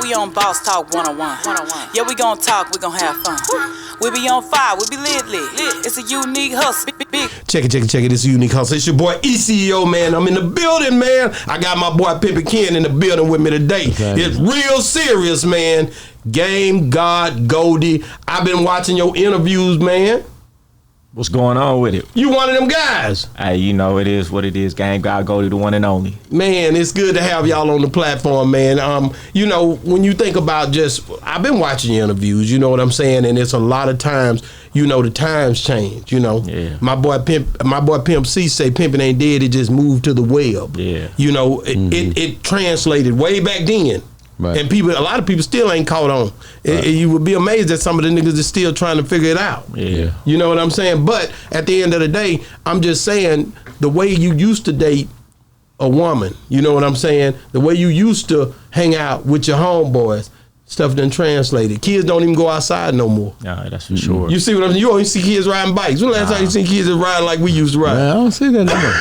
we on Boss Talk 101. Yeah, we gon' talk, we gon' have fun. We be on fire, we be lit. It's a unique hustle. Big. Check it. It's a unique hustle. It's your boy ECEO, man. I'm in the building, man. I got my boy Pimpin in the building with me today. Okay. It's real serious, man. GAMEGOD, Goldie. I've been watching your interviews, man. What's going on with it? You one of them guys. Hey, you know it is what it is. GAMEGOD, Goldie, the one and only. Man, it's good to have y'all on the platform, man. You know, when you think about I've been watching your interviews, you know what I'm saying? And it's a lot of times, you know, the times change, you know. Yeah. My boy Pimp C say Pimpin ain't dead, it just moved to the web. Yeah. You know, it translated way back then. Right. And a lot of people still ain't caught on. Right. You would be amazed that some of the niggas is still trying to figure it out. Yeah. You know what I'm saying? But at the end of the day, I'm just saying the way you used to date a woman, you know what I'm saying? The way you used to hang out with your homeboys, stuff done translated. Kids don't even go outside no more. Yeah, that's for sure. You see what I'm saying? You only see kids riding bikes. When the last time you seen kids riding like we used to ride? Man, I don't see that no more.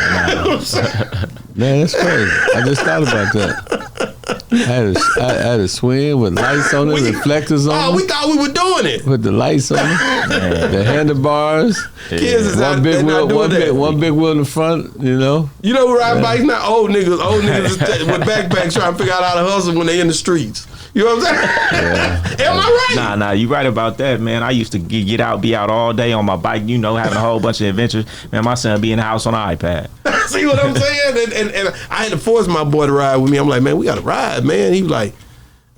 Man, that's crazy. I just thought about that. I had a swing with lights on it, reflectors on it. Oh, we thought we were doing it. With the lights on it, the handlebars. Kids is one big wheel in the front, you know. You know who ride bikes now? Old niggas with backpacks trying to figure out how to hustle when they in the streets. You know what I'm saying? Yeah. Am I right? Nah, you right about that, man. I used to be out all day on my bike, you know, having a whole bunch of adventures. Man, my son be in the house on an iPad. See what I'm saying? And I had to force my boy to ride with me. I'm like, man, we got to ride, man. He was like,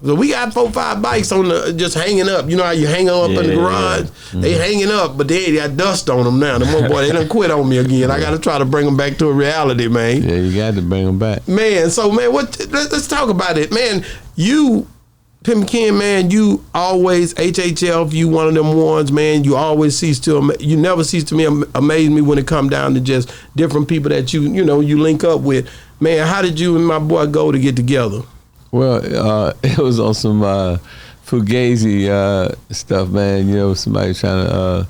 so we got 4-5 bikes on just hanging up. You know how you hang them up in the garage? Yeah. They hanging up, but they got dust on them now. The more boy, they done quit on me again. I got to try to bring them back to a reality, man. Yeah, you got to bring them back. Man, so, man, let's talk about it. Man, Pimpin, man, you always HHF. You one of them ones, man. You always you never cease to amaze me when it come down to just different people that you link up with. Man, how did you and my boy go to get together? Well, it was on some fugazi stuff, man. You know, somebody trying to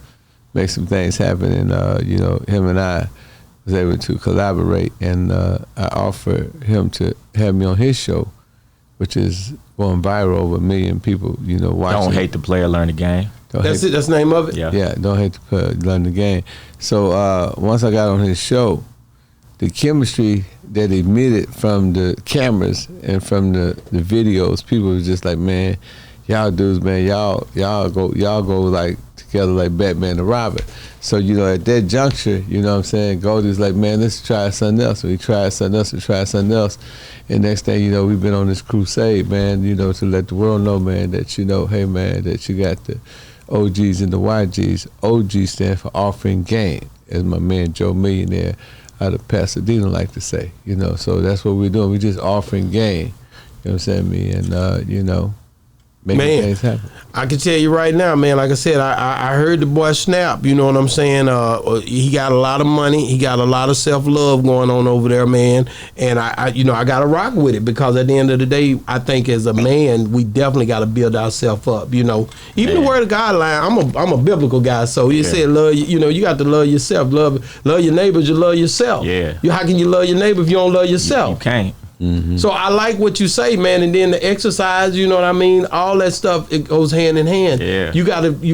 make some things happen, and you know, him and I was able to collaborate, and I offered him to have me on his show, which is going viral, over 1 million people, you know, watching. Don't hate the player, learn the game. That's it. That's the name of it. Yeah. Don't hate the player, learn the game. So once I got on his show, the chemistry that emitted from the cameras and from the videos, people was just like, man, y'all dudes, man, y'all go like together like Batman and Robin. So, you know, at that juncture, you know what I'm saying, Goldie's like, man, let's try something else. So we tried something else. And next thing you know, we've been on this crusade, man, you know, to let the world know, man, that, you know, hey, man, that you got the OGs and the YGs. OG stand for offering game, as my man Joe Millionaire out of Pasadena like to say, you know. So that's what we're doing. We're just offering game, you know what I'm saying, me, and, you know, making things happen. I can tell you right now, man, like I said, I heard the boy snap, you know what I'm saying? He got a lot of money. He got a lot of self-love going on over there, man. And I got to rock with it, because at the end of the day, I think as a man, we definitely got to build ourselves up, you know. Even the word of God line, I'm a biblical guy, so he said, love, you know, you got to love yourself. Love your neighbors, you love yourself. Yeah. How can you love your neighbor if you don't love yourself? You can't. Mm-hmm. So I like what you say, man, and then the exercise, you know what I mean, all that stuff, it goes hand in hand. Yeah. You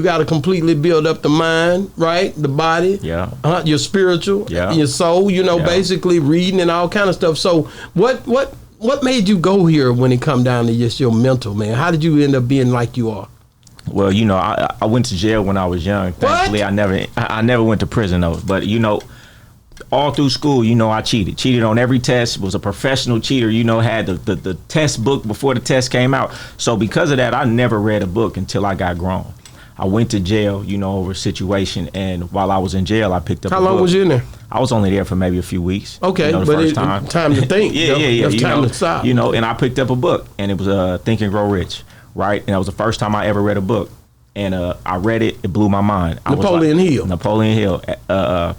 gotta completely build up the mind, right? The body, your spiritual, your soul, you know, basically reading and all kind of stuff. So what made you go here when it come down to just your mental, man? How did you end up being like you are? Well, you know, I went to jail when I was young. Thankfully, I never went to prison though. But you know, all through school, you know, I cheated on every test, was a professional cheater, you know, had the test book before the test came out. So because of that, I never read a book until I got grown. I went to jail, you know, over a situation, and while I was in jail, I picked up a book. How long was you in there? I was only there for maybe a few weeks. Okay, you know, but time to think. Yeah. That's time to stop. You know, and I picked up a book, and it was Think and Grow Rich, right? And that was the first time I ever read a book. And I read it, it blew my mind. Napoleon Hill,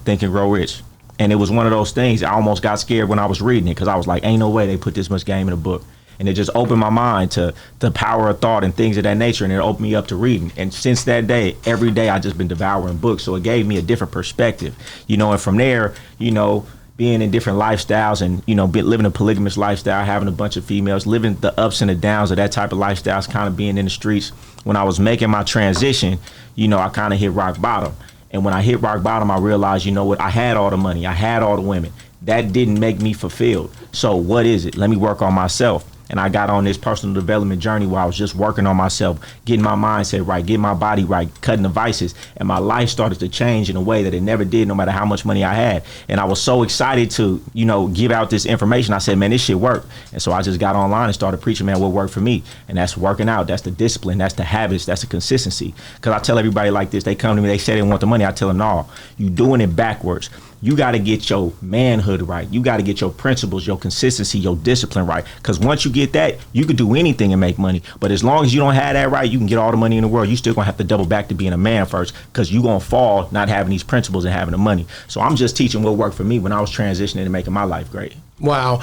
Think and Grow Rich. And it was one of those things, I almost got scared when I was reading it, because I was like, ain't no way they put this much game in a book. And it just opened my mind to the power of thought and things of that nature, and it opened me up to reading. And since that day, every day I just been devouring books, so it gave me a different perspective. You know, and from there, you know, being in different lifestyles and, you know, living a polygamous lifestyle, having a bunch of females, living the ups and the downs of that type of lifestyle, kind of being in the streets. When I was making my transition, you know, I kind of hit rock bottom. And when I hit rock bottom, I realized, you know what, I had all the money, I had all the women. That didn't make me fulfilled. So what is it? Let me work on myself. And I got on this personal development journey where I was just working on myself, getting my mindset right, getting my body right, cutting the vices. And my life started to change in a way that it never did, no matter how much money I had. And I was so excited to, you know, give out this information. I said, man, this shit work. And so I just got online and started preaching, man, what worked for me. And that's working out. That's the discipline. That's the habits. That's the consistency. Because I tell everybody like this, they come to me, they say they want the money. I tell them, no, you doing it backwards. You got to get your manhood right. You got to get your principles, your consistency, your discipline right. Because once you get that, you can do anything and make money. But as long as you don't have that right, you can get all the money in the world. You still going to have to double back to being a man first, because you going to fall not having these principles and having the money. So I'm just teaching what worked for me when I was transitioning and making my life great. Wow.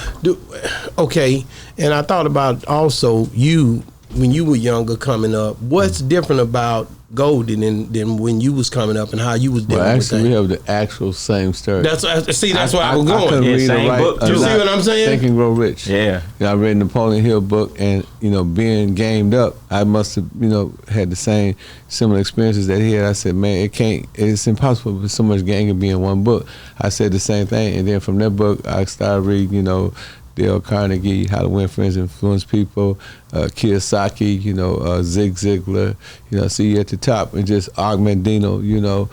Okay. And I thought about also you, when you were younger coming up, what's different about Goldie than when you was coming up and how you was dealing with things? We have the actual same story. That's why I was going. Yeah, same book. You see what I'm saying? Think and Grow Rich. Yeah. You know, I read Napoleon Hill book, and you know, being gamed up, I must have, you know, had the same similar experiences that he had. I said, man, it's impossible for so much gang to be in one book. I said the same thing, and then from that book, I started reading, you know, Dale Carnegie, How to Win Friends and Influence People, Kiyosaki, you know, Zig Ziglar, you know, See You at the Top, and just Og Mandino, you know,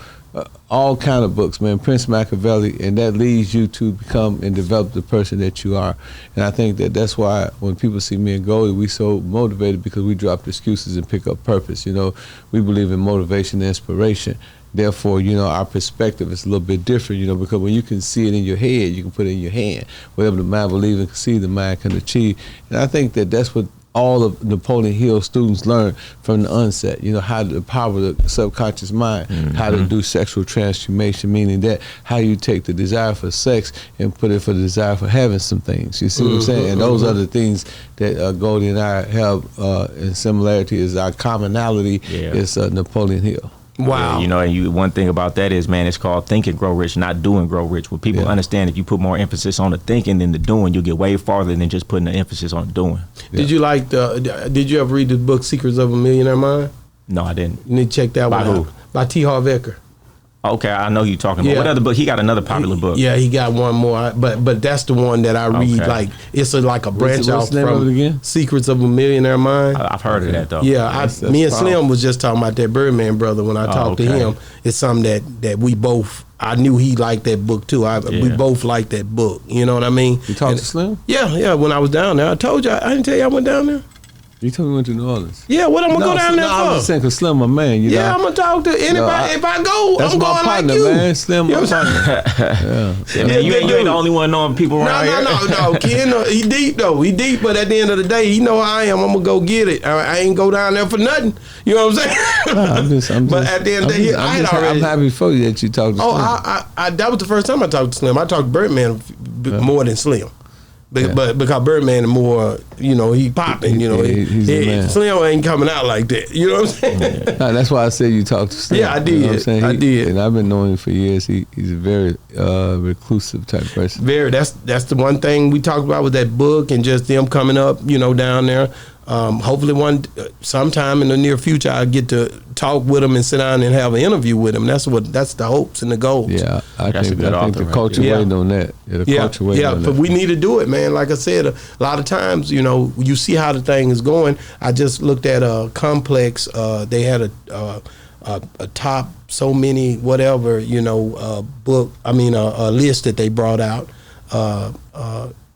all kind of books, man, Prince Machiavelli, and that leads you to become and develop the person that you are. And I think that that's why when people see me and Goldie, we so motivated, because we drop excuses and pick up purpose. You know, we believe in motivation and inspiration. Therefore, you know, our perspective is a little bit different, you know, because when you can see it in your head, you can put it in your hand. Whatever the mind believes and conceive, the mind can achieve. And I think that that's what all of Napoleon Hill students learn from the onset, you know, how to power the subconscious mind, how to do sexual transformation, meaning that how you take the desire for sex and put it for the desire for having some things. You see what I'm saying? And those are the things that Goldie and I have in similarity. Is our commonality is Napoleon Hill. Wow. Yeah, you know, and one thing about that is, man, it's called Think and Grow Rich, not Do and Grow Rich. When people understand, if you put more emphasis on the thinking than the doing, you'll get way farther than just putting the emphasis on the doing. Did you did you ever read the book Secrets of a Millionaire Mind? No, I didn't. You need to check that By one who? out. By T. Harv Eker. Okay, I know who you're talking about. What other book? He got another popular book. Yeah, he got one more, but that's the one that I read. Okay. Like it's like a branch what's out the name of from it again? Secrets of a Millionaire Mind. I've heard of that though. Yeah, That's me and powerful. Slim was just talking about that Birdman brother when I talked to him. It's something that we both. I knew he liked that book too. We both liked that book. You know what I mean? You talked to Slim? Yeah. When I was down there, I told you. I didn't tell you I went down there. You told me you went to New Orleans. Yeah, what I'm gonna go down there I'm for? just saying, because Slim, my man, you know. Yeah, I'm gonna talk to anybody. If I go, That's I'm my going partner, like you. man. Slim, You know my what I'm partner. Yeah, man, you ain't the only one knowing people around here. No. Ken, he deep though. He deep, but at the end of the day, he know how I am. I'm gonna go get it. I ain't go down there for nothing. You know what I'm saying? But at the end of the day, I'm happy for you that you talked to Slim. I that was the first time I talked to Slim. I talked to Birdman more than Slim. But because Birdman more, you know, he popping, you know, he's the man. Slim ain't coming out like that. You know what I'm saying? No, that's why I said you talked to Slim. Yeah, I did. You know what I'm saying? I did. And I've been knowing him for years. He's a very reclusive type person. That's the one thing we talked about with that book and just them coming up, you know, down there. Hopefully sometime in the near future I'll get to talk with him and sit down and have an interview with him. That's the hopes and the goals. Yeah, I think the right culture there. waiting on that. Culture waiting on that. But we need to do it, man. Like I said, a lot of times, you know, you see how the thing is going. I just looked at a Complex. They had a top so many whatever, you know, a list that they brought out.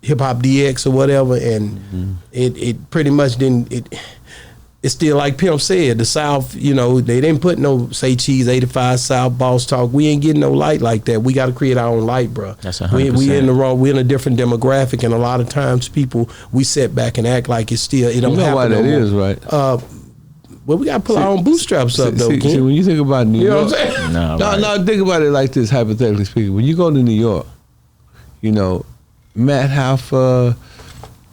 Hip Hop DX or whatever, and it pretty much didn't. It's still like Pimp said, the South. You know, they didn't put no Say Cheese 85 South Boss Talk. We ain't getting no light like that. We got to create our own light, bro. That's 100%. We in a different demographic, and a lot of times we sit back and act like it don't happen. You know why no that more. is, right? Well, we got to pull our own bootstraps up, though. See, when you think about New York, know what I'm saying? no, think about it like this, hypothetically speaking. When you go to New York, you know, Matt Halfer,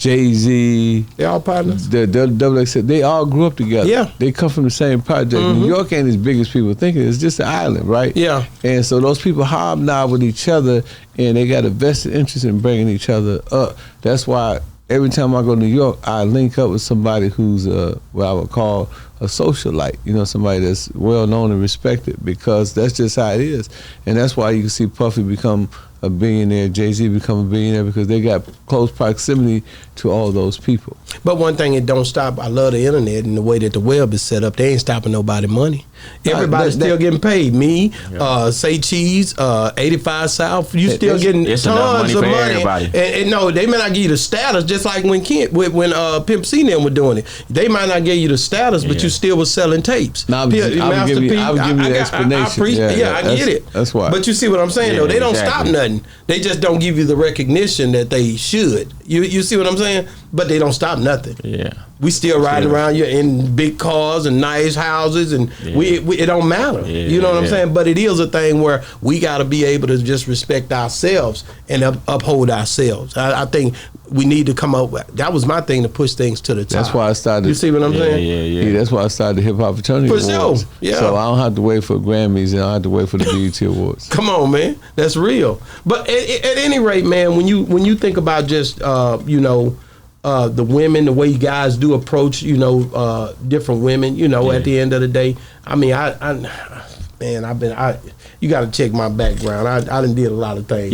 Jay-Z. They all partners. The XXL, they all grew up together. Yeah. They come from the same project. New York ain't as big as people think it is. It's just an island, right? Yeah. And so those people hobnob with each other, and they got a vested interest in bringing each other up. That's why every time I go to New York, I link up with somebody who's what I would call a socialite, somebody that's well known and respected, because that's just how it is. And that's why you can see Puffy become a billionaire, Jay-Z become a billionaire, because they got close proximity to all those people. But one thing it don't stop, I love the internet and the way that the web is set up. They ain't stopping nobody money. Everybody's still getting paid. Me, Say Cheese, 85 South, you still getting tons of money. And no, they may not give you the status, just like when Pimp C and them were doing it. They might not give you the status, but you still was selling tapes. Now, I'll give you the explanation. I get it. That's why. But you see what I'm saying, though? They don't stop nothing. They just don't give you the recognition that they should. You see what I'm saying? But they don't stop nothing. Yeah. We still riding around here in big cars and nice houses, and it don't matter. You know what I'm saying? But it is a thing where we got to be able to just respect ourselves and uphold ourselves. I think we need to come up with, that was my thing, to push things to the top. That's why I started. You see what I'm saying? Yeah. That's why I started the Hip Hop Fraternity Awards. Sure. Yeah. So I don't have to wait for Grammys, and I don't have to wait for the BET Awards. Come on, man. That's real. But at any rate, man, when you think about just the women, the way you guys do approach, different women, at the end of the day, I mean, you got to check my background. I done did a lot of things.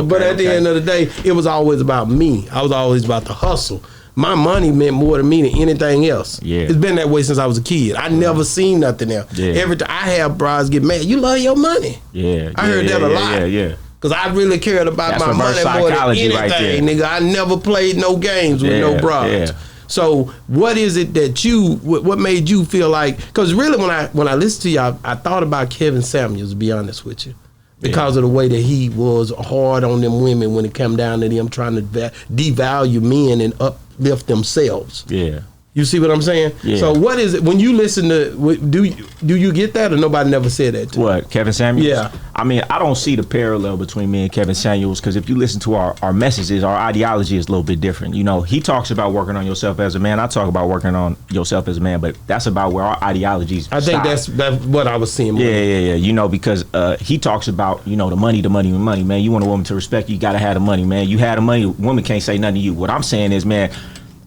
But at the end of the day, it was always about me. I was always about the hustle. My money meant more to me than anything else. It's been that way since I was a kid. I never seen nothing else. Every time I have bras get mad, you love your money. I heard that a lot. Because I really cared about my money more than anything, right, nigga. I never played no games with no bras. So what is it that what made you feel like, because really when I listened to y'all, I thought about Kevin Samuels, to be honest with you. Because of the way that he was hard on them women when it come down to them trying to devalue men and uplift themselves. You see what I'm saying? So what is it, when you listen to, do you get that, or nobody never said that to you? What, Kevin Samuels? I mean, I don't see the parallel between me and Kevin Samuels, because if you listen to our messages, our ideology is a little bit different. He talks about working on yourself as a man. I talk about working on yourself as a man, but that's about where our ideologies I think that's what I was seeing. Because he talks about, the money, man. You want a woman to respect you, you got to have the money, man. You have the money, a woman can't say nothing to you. What I'm saying is, man,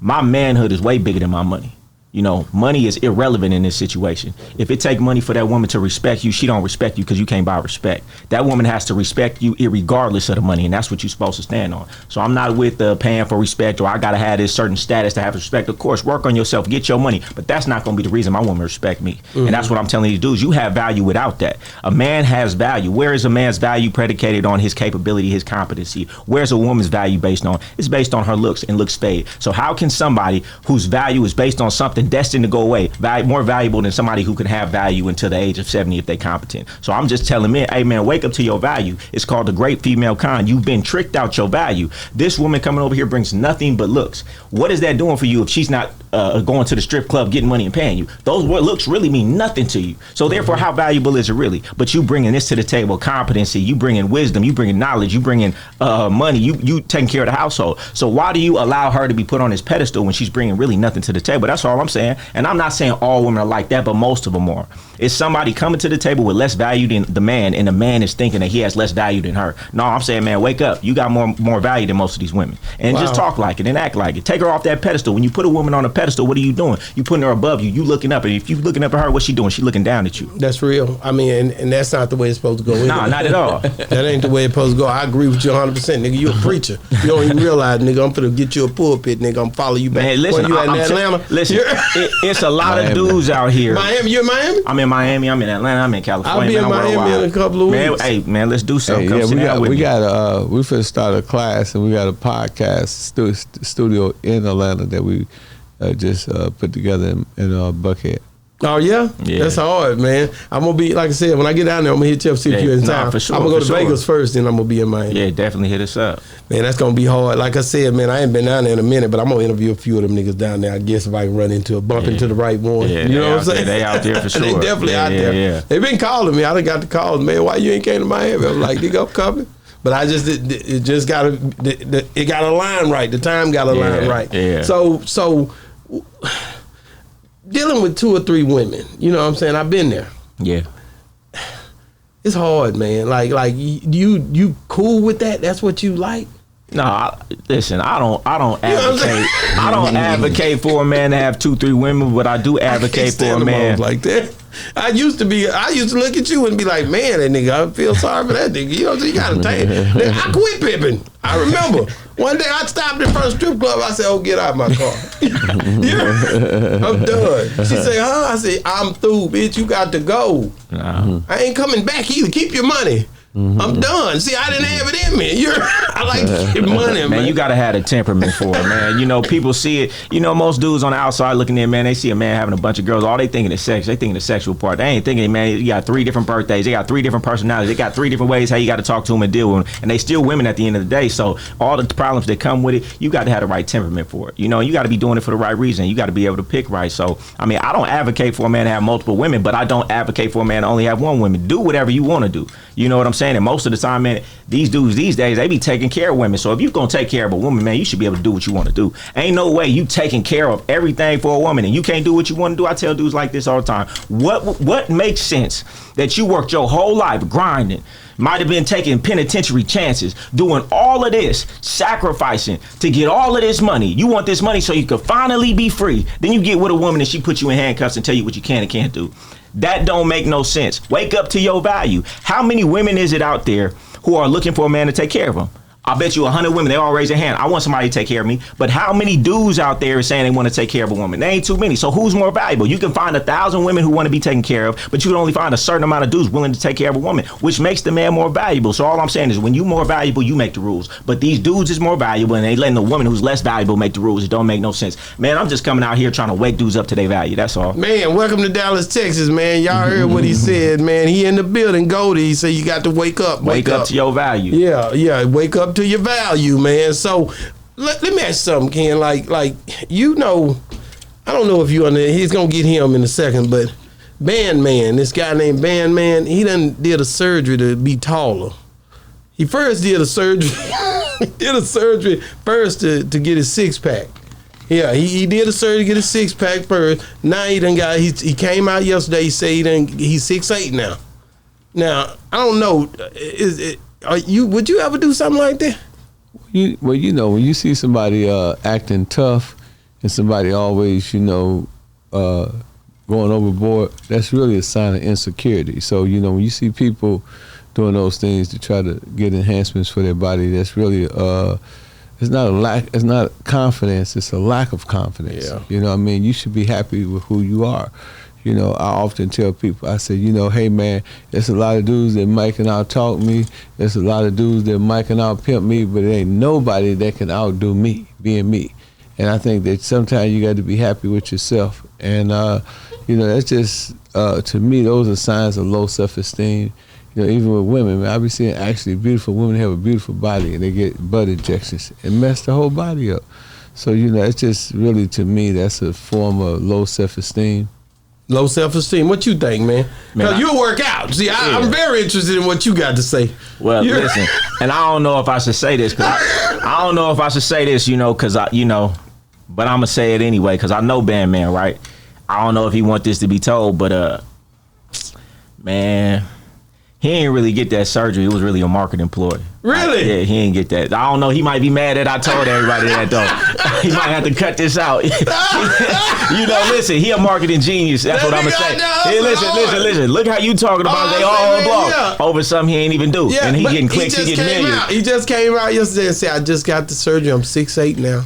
my manhood is way bigger than my money. Money is irrelevant in this situation. If it take money for that woman to respect you, she don't respect you because you can't buy respect. That woman has to respect you irregardless of the money, and that's what you're supposed to stand on. So I'm not with paying for respect, or I gotta have this certain status to have respect. Of course, work on yourself, get your money, but that's not gonna be the reason my woman respect me. And that's what I'm telling these dudes. You have value without that. A man has value. Where is a man's value predicated on his capability, his competency? Where's a woman's value based on? It's based on her looks, and looks fade. So how can somebody whose value is based on something destined to go away, more valuable than somebody who can have value until the age of 70 if they competent? So I'm just telling men, hey man, wake up to your value. It's called the great female con. You've been tricked out your value. This woman coming over here brings nothing but looks. What is that doing for you if she's not going to the strip club, getting money and paying you? Those looks really mean nothing to you. So therefore, how valuable is it really? But you bringing this to the table, competency, you bringing wisdom, you bringing knowledge, you bringing money, you taking care of the household. So why do you allow her to be put on this pedestal when she's bringing really nothing to the table? That's all I'm saying. And I'm not saying all women are like that, but most of them are. It's somebody coming to the table with less value than the man, and the man is thinking that he has less value than her. No, I'm saying, man, wake up. You got more value than most of these women. And just talk like it and act like it. Take her off that pedestal. When you put a woman on a pedestal, what are you doing? You putting her above you. You looking up. And if you looking up at her, what's she doing? She looking down at you. That's real. I mean, and that's not the way it's supposed to go. Nah, not at all. That ain't the way it's supposed to go. I agree with you 100%. Nigga, you a preacher. You don't even realize, nigga, I'm finna get you a pulpit, nigga. I'm follow you back. Man, listen, you in Atlanta? Listen, it's a lot of dudes out here. Miami, you in Miami? I'm in Miami. I'm in Atlanta. I'm in California. I'll be in Miami in a couple of weeks. Hey, man, let's do something. We finna start a class, and we got a podcast studio in Atlanta that we just put together in Buckhead. Oh yeah? That's hard, man. I'm gonna be, like I said, when I get down there, I'm gonna hit you up, see if you're in town. For sure, I'm gonna go to Vegas first, then I'm gonna be in Miami. Yeah, definitely hit us up. Man, that's gonna be hard. Like I said, man, I ain't been down there in a minute, but I'm gonna interview a few of them niggas down there. I guess if I can bump into the right one. Yeah, you know what I'm saying? They out there for sure. They definitely out there. They've been calling me. I done got the calls, man. Why you ain't came to Miami? I'm like, nigga, I'm coming. but I just it just got it got a line right. The time got a line right. Yeah. So dealing with 2 or 3 women, you know what I'm saying? I've been there. Yeah. It's hard, man. Like you cool with that? That's what you like? No, listen. I don't advocate. You know what I'm saying? I don't advocate for a man to have 2, 3 women, but I do advocate for a man like that. I used to look at you and be like, man, that nigga, I feel sorry for that nigga. You know, you gotta take it. I quit pimping. I remember one day I stopped in front of a strip club. I said, "Oh, get out of my car. I'm done." She said, "Huh?" I said, "I'm through, bitch. You got to go. I ain't coming back either. Keep your money." I'm done. See, I didn't have it in me. I like to get money, man. You gotta have a temperament for it, man. You know, people see it. You know, most dudes on the outside looking in, man, they see a man having a bunch of girls. All they thinking is sex. They thinking the sexual part. They ain't thinking, man, you got 3 different birthdays. They got 3 different personalities. They got 3 different ways how you got to talk to them and deal with them. And they still women at the end of the day. So all the problems that come with it, you got to have the right temperament for it. You know, you got to be doing it for the right reason. You got to be able to pick right. So, I mean, I don't advocate for a man to have multiple women, but I don't advocate for a man to only have 1 woman. Do whatever you want to do. You know what I'm saying? And most of the time, man, these dudes these days, they be taking care of women. So if you're going to take care of a woman, man, you should be able to do what you want to do. Ain't no way you taking care of everything for a woman and you can't do what you want to do. I tell dudes like this all the time. What makes sense that you worked your whole life grinding, might have been taking penitentiary chances, doing all of this, sacrificing to get all of this money. You want this money so you could finally be free. Then you get with a woman and she puts you in handcuffs and tell you what you can and can't do. That don't make no sense. Wake up to your value. How many women is it out there who are looking for a man to take care of them? I bet you 100 women, they all raise their hand. I want somebody to take care of me. But how many dudes out there is saying they want to take care of a woman? They ain't too many. So who's more valuable? You can find 1,000 women who want to be taken care of, but you can only find a certain amount of dudes willing to take care of a woman, which makes the man more valuable. So all I'm saying is when you more valuable, you make the rules. But these dudes is more valuable and they letting the woman who's less valuable make the rules. It don't make no sense. Man, I'm just coming out here trying to wake dudes up to their value. That's all. Man, welcome to Dallas, Texas, man. Y'all heard what he said, man. He in the building, Goldie. He said you got to wake up. Wake up to your value. Yeah. Wake up to your value, man. So let me ask you something, Ken. Like you know, I don't know if you under. He's gonna get him in a second, but Bandman, this guy named Bandman, he done did a surgery to be taller. He first did a surgery. First to get his 6-pack. Yeah, he did a surgery to get his 6-pack first. Now he done got. He came out yesterday. He said he's 6'8" now. Now I don't know. Would you ever do something like that? Well, you know, when you see somebody acting tough and somebody always, you know, going overboard, that's really a sign of insecurity. So, you know, when you see people doing those things to try to get enhancements for their body, that's really it's not confidence, it's a lack of confidence. Yeah. You know what I mean? You should be happy with who you are. You know, I often tell people, I say, you know, hey man, there's a lot of dudes that mic and out talk me. There's a lot of dudes that mic and out pimp me, but it ain't nobody that can outdo me, being me. And I think that sometimes you got to be happy with yourself. And, you know, that's just, to me, those are signs of low self-esteem. You know, even with women, man, I be seeing actually beautiful women have a beautiful body and they get butt injections and mess the whole body up. So, you know, it's just really, to me, that's a form of low self-esteem. Low self-esteem. What you think, man? Because you work out. See, I'm very interested in what you got to say. Well, listen, and I don't know if I should say this, you know, because but I'm gonna say it anyway because I know Bandman, right? I don't know if he want this to be told, but man, he ain't really get that surgery. It was really a marketing ploy. Really? Yeah, he ain't get that. I don't know. He might be mad that I told everybody that though. He might have to cut this out. You know, listen, he a marketing genius. That's what I'm gonna say. Hey, listen. Look how you talking about they all on blog over something he ain't even do, and he getting clicks, he getting millions. He just came out yesterday and said, "I just got the surgery. I'm 6'8" now."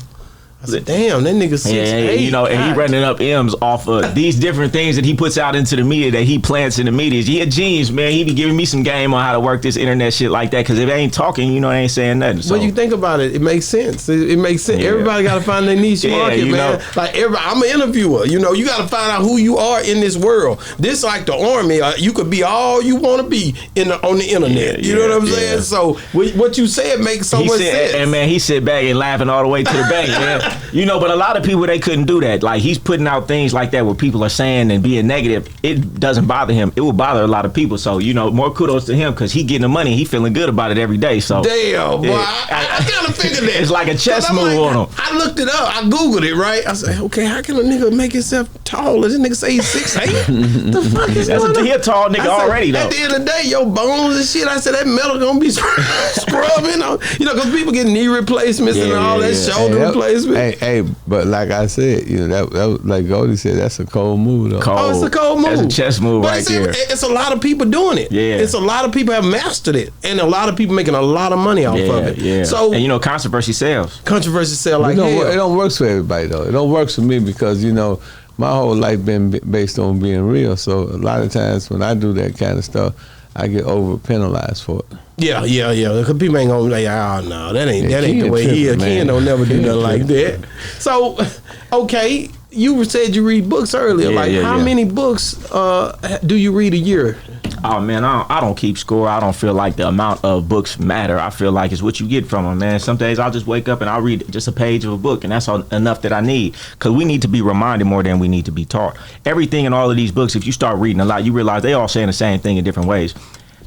I said, damn, that nigga 6'8". You know, and he running up M's off of these different things that he puts out into the media, that he plants in the media. He a genius, man. He be giving me some game on how to work this internet shit like that, because if it ain't talking, you know, it ain't saying nothing. So. When you think about it, it makes sense. It makes sense. Yeah. Everybody got to find their niche market, man. Like, I'm an interviewer. You know, you got to find out who you are in this world. This like the army. You could be all you want to be on the internet. You know what I'm saying? So what you said makes so much sense. And man, he sit back and laughing all the way to the bank, man. You know, but a lot of people, they couldn't do that. Like, he's putting out things like that where people are saying and being negative. It doesn't bother him. It will bother a lot of people. So, you know, more kudos to him because he getting the money. He feeling good about it every day. So damn, boy. Yeah. I kind of figured that. It's like a chess move on him. I looked it up. I Googled it, right? I said, okay, how can a nigga make himself taller? This nigga say he's 6'8". The fuck is going on? He a tall nigga already, though. At the end of the day, your bones and shit, I said, that metal gonna be scrubbing. You know, because people get knee replacements and all that shoulder replacement. Hey, but like I said, you know, that was, like Goldie said, that's a cold move, though. Oh, it's a cold move. That's a chess move right there. It's a lot of people doing it. Yeah. It's a lot of people have mastered it. And a lot of people making a lot of money off of it. Yeah. So, and you know, controversy sells. Controversy sell like hell. It don't work for everybody, though. It don't work for me because, you know, my whole life been based on being real. So a lot of times when I do that kind of stuff, I get over penalized for it. Yeah. Because people ain't gonna be like, oh no, that ain't the way he is. Ken don't never do nothing like that. So, okay, you said you read books earlier. How many books do you read a year? Oh man, I don't keep score. I don't feel like the amount of books matter. I feel like it's what you get from them, man. Some days I'll just wake up and I'll read just a page of a book, and that's enough that I need. Because we need to be reminded more than we need to be taught. Everything in all of these books, if you start reading a lot, you realize they all saying the same thing in different ways.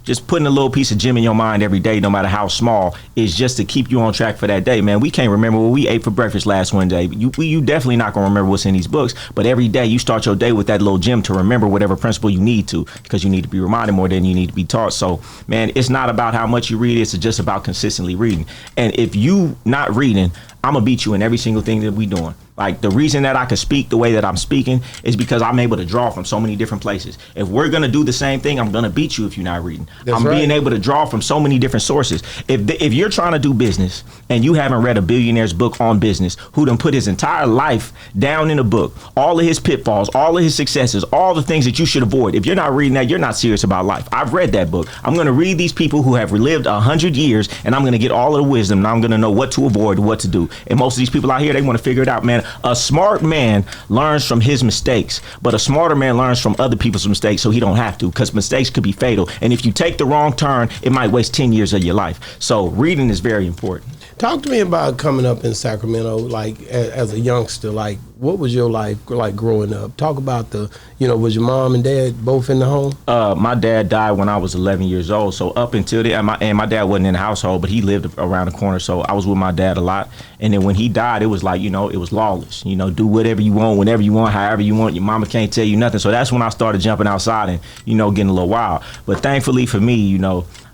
Just putting a little piece of gym in your mind every day, no matter how small, is just to keep you on track for that day, man. We can't remember what we ate for breakfast last Wednesday. You definitely not gonna remember what's in these books, but every day you start your day with that little gym to remember whatever principle you need to, because you need to be reminded more than you need to be taught. So, man, it's not about how much you read, it's just about consistently reading. And if you not reading, I'm gonna beat you in every single thing that we doing. Like, the reason that I can speak the way that I'm speaking is because I'm able to draw from so many different places. If we're gonna do the same thing, I'm gonna beat you if you're not reading. That's right. Being able to draw from so many different sources. If you're trying to do business and you haven't read a billionaire's book on business, who done put his entire life down in a book, all of his pitfalls, all of his successes, all the things that you should avoid. If you're not reading that, you're not serious about life. I've read that book. I'm gonna read these people who have lived 100 years, and I'm gonna get all of the wisdom, and I'm gonna know what to avoid, what to do. And most of these people out here, they wanna figure it out, man. A smart man learns from his mistakes, but a smarter man learns from other people's mistakes, so he don't have to, because mistakes could be fatal. And if you take the wrong turn, it might waste 10 years of your life. So reading is very important. Talk to me about coming up in Sacramento, like as a youngster. Like, what was your life like growing up? Talk about was your mom and dad both in the home? My dad died when I was 11 years old. So up until then, my dad wasn't in the household, but he lived around the corner. So I was with my dad a lot. And then when he died, it was like, it was lawless. Do whatever you want, whenever you want, however you want. Your mama can't tell you nothing. So that's when I started jumping outside and, getting a little wild. But thankfully for me,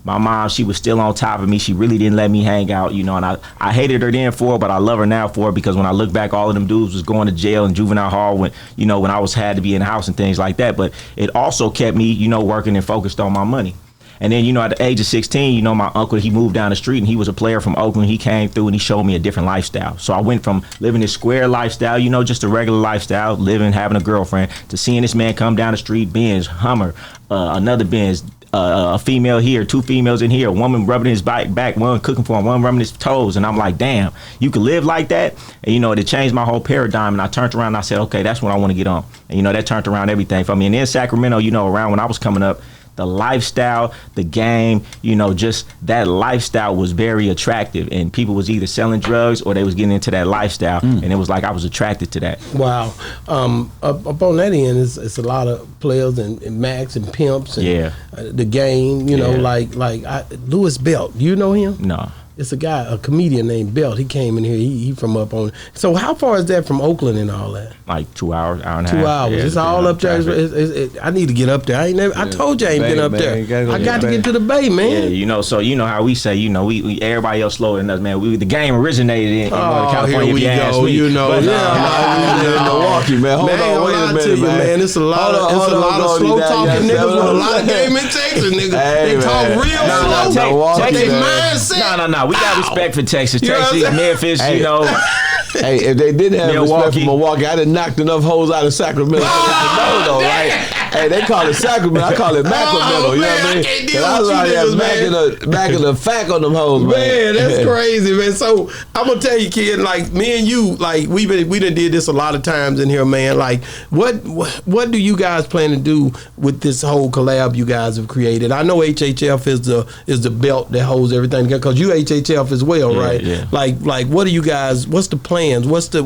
my mom, she was still on top of me. She really didn't let me hang out, and I hated her then for it, but I love her now for it, because when I look back, all of them dudes was going to jail and juvenile hall when I had to be in the house and things like that. But it also kept me, working and focused on my money. And then, at the age of 16, my uncle, he moved down the street, and he was a player from Oakland. He came through and he showed me a different lifestyle. So I went from living this square lifestyle, just a regular lifestyle, living, having a girlfriend, to seeing this man come down the street, Benz, Hummer, another Benz, a female here, two females in here, a woman rubbing his back, one cooking for him, one rubbing his toes. And I'm like, damn, you can live like that? And, it changed my whole paradigm. And I turned around and I said, okay, that's what I want to get on. And, that turned around everything for me. And in Sacramento, around when I was coming up, the lifestyle, the game, just that lifestyle was very attractive, and people was either selling drugs or they was getting into that lifestyle, and it was like I was attracted to that. Wow. Up on that end, it's a lot of players and Max and pimps and the game, like Louis Belt. You know him? No. It's a guy, a comedian named Belt. He came in here. He from up on. So how far is that from Oakland and all that? Like 2 hours, hour and a half. 2 hours. Yeah, it's all up there. I need to get up there. I told you I ain't been up there. I got to get to the Bay, man. Yeah, so how we say, we everybody else slower than us, man. The game originated in California. Here we go. But, in Milwaukee, man. Hold on, wait a minute, man. It's a lot of slow talking niggas with a lot of game in Texas, niggas. They talk real slow. Take their mindset. No. We got respect for Texas. Texas, Memphis, Hey, if they didn't have respect for Milwaukee, I'd have knocked enough hoes out of Sacramento. Right? Hey, they call it Sacramento. I call it Macramento. You know what I mean? I was out there backing the fact on them hoes, man. Man, that's crazy, man. man. So I'm gonna tell you, kid, like me and you, like we done did this a lot of times in here, man. Like what do you guys plan to do with this whole collab you guys have created? I know HHF is the belt that holds everything together, because you HHF as well, right? Yeah. Like what do you guys? What's the plans? What's the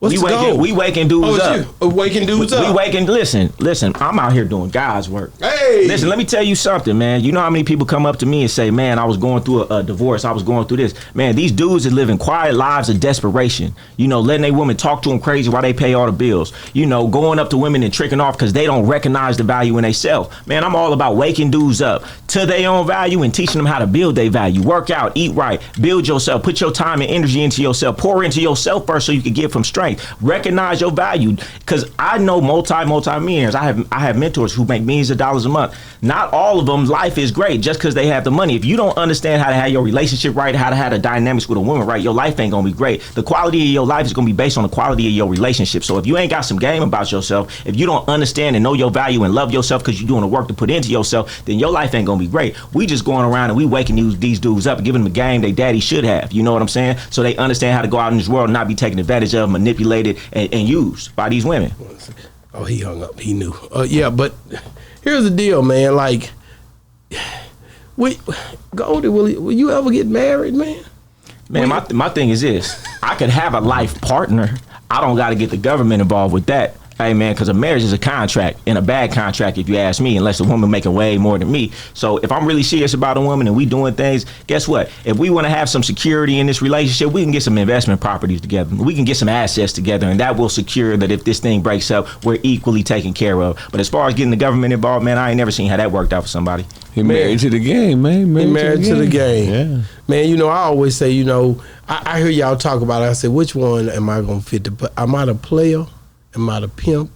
goal? We waking dudes up. Waking dudes up. We waking. Listen. I'm out here doing God's work. Hey, listen. Let me tell you something, man. You know how many people come up to me and say, "Man, I was going through a divorce. I was going through this." Man, these dudes are living quiet lives of desperation. You know, letting their women talk to them crazy while they pay all the bills. You know, going up to women and tricking off because they don't recognize the value in themselves. Man, I'm all about waking dudes up to their own value and teaching them how to build their value. Work out, eat right, build yourself, put your time and energy into yourself, pour into yourself first so you can give from strength. Recognize your value, because I know multi-millionaires. I have mentors who make millions of dollars a month. Not all of them life is great just because they have the money. If you don't understand how to have your relationship right, how to have the dynamics with a woman right, your life ain't gonna be great. The quality of your life is gonna be based on the quality of your relationship. So if you ain't got some game about yourself, if you don't understand and know your value and love yourself because you're doing the work to put into yourself, then your life ain't gonna be great. We just going around and we waking these dudes up and giving them a game they daddy should have. You know what I'm saying? So they understand how to go out in this world and not be taken advantage of, manipulated, and used by these women. Oh, he hung up. He knew. Yeah, but here's the deal, man. Like, Goldie, will you ever get married, man? Man, my thing is this. I could have a life partner. I don't got to get the government involved with that. Hey, man, because a marriage is a contract, and a bad contract, if you ask me, unless the woman making way more than me. So if I'm really serious about a woman and we doing things, guess what? If we want to have some security in this relationship, we can get some investment properties together. We can get some assets together, and that will secure that if this thing breaks up, we're equally taken care of. But as far as getting the government involved, man, I ain't never seen how that worked out for somebody. He married to the game, man. He married to the game. Yeah. Man, you know, I always say, you know, I hear y'all talk about it. I said, which one am I going to fit? Am I the player? Am I the pimp?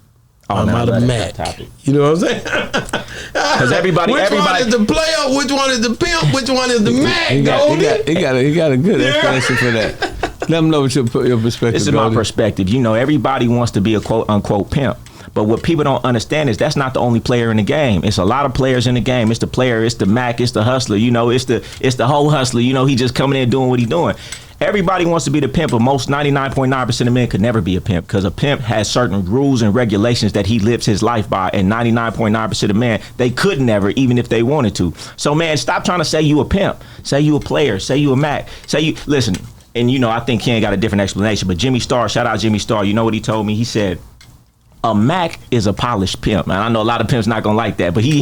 I'm out of Mac. You know what I'm saying? Because everybody, which one is the player? Which one is the pimp? Which one is the Mac? He got a good explanation for that. Let them know what your perspective. This is my perspective. You know, everybody wants to be a quote unquote pimp. But what people don't understand is that's not the only player in the game. It's a lot of players in the game. It's the player, it's the Mac, it's the hustler. You know, it's the whole hustler. You know, he just coming in doing what he doing. Everybody wants to be the pimp, but most 99.9% of men could never be a pimp, because a pimp has certain rules and regulations that he lives his life by, and 99.9% of men, they could never, even if they wanted to. So, man, stop trying to say you a pimp. Say you a player. Say you a Mac. Listen, and you know, I think Ken got a different explanation, but Jimmy Starr, shout out Jimmy Starr, you know what he told me? He said, a Mac is a polished pimp. Man, I know a lot of pimps not gonna like that, but he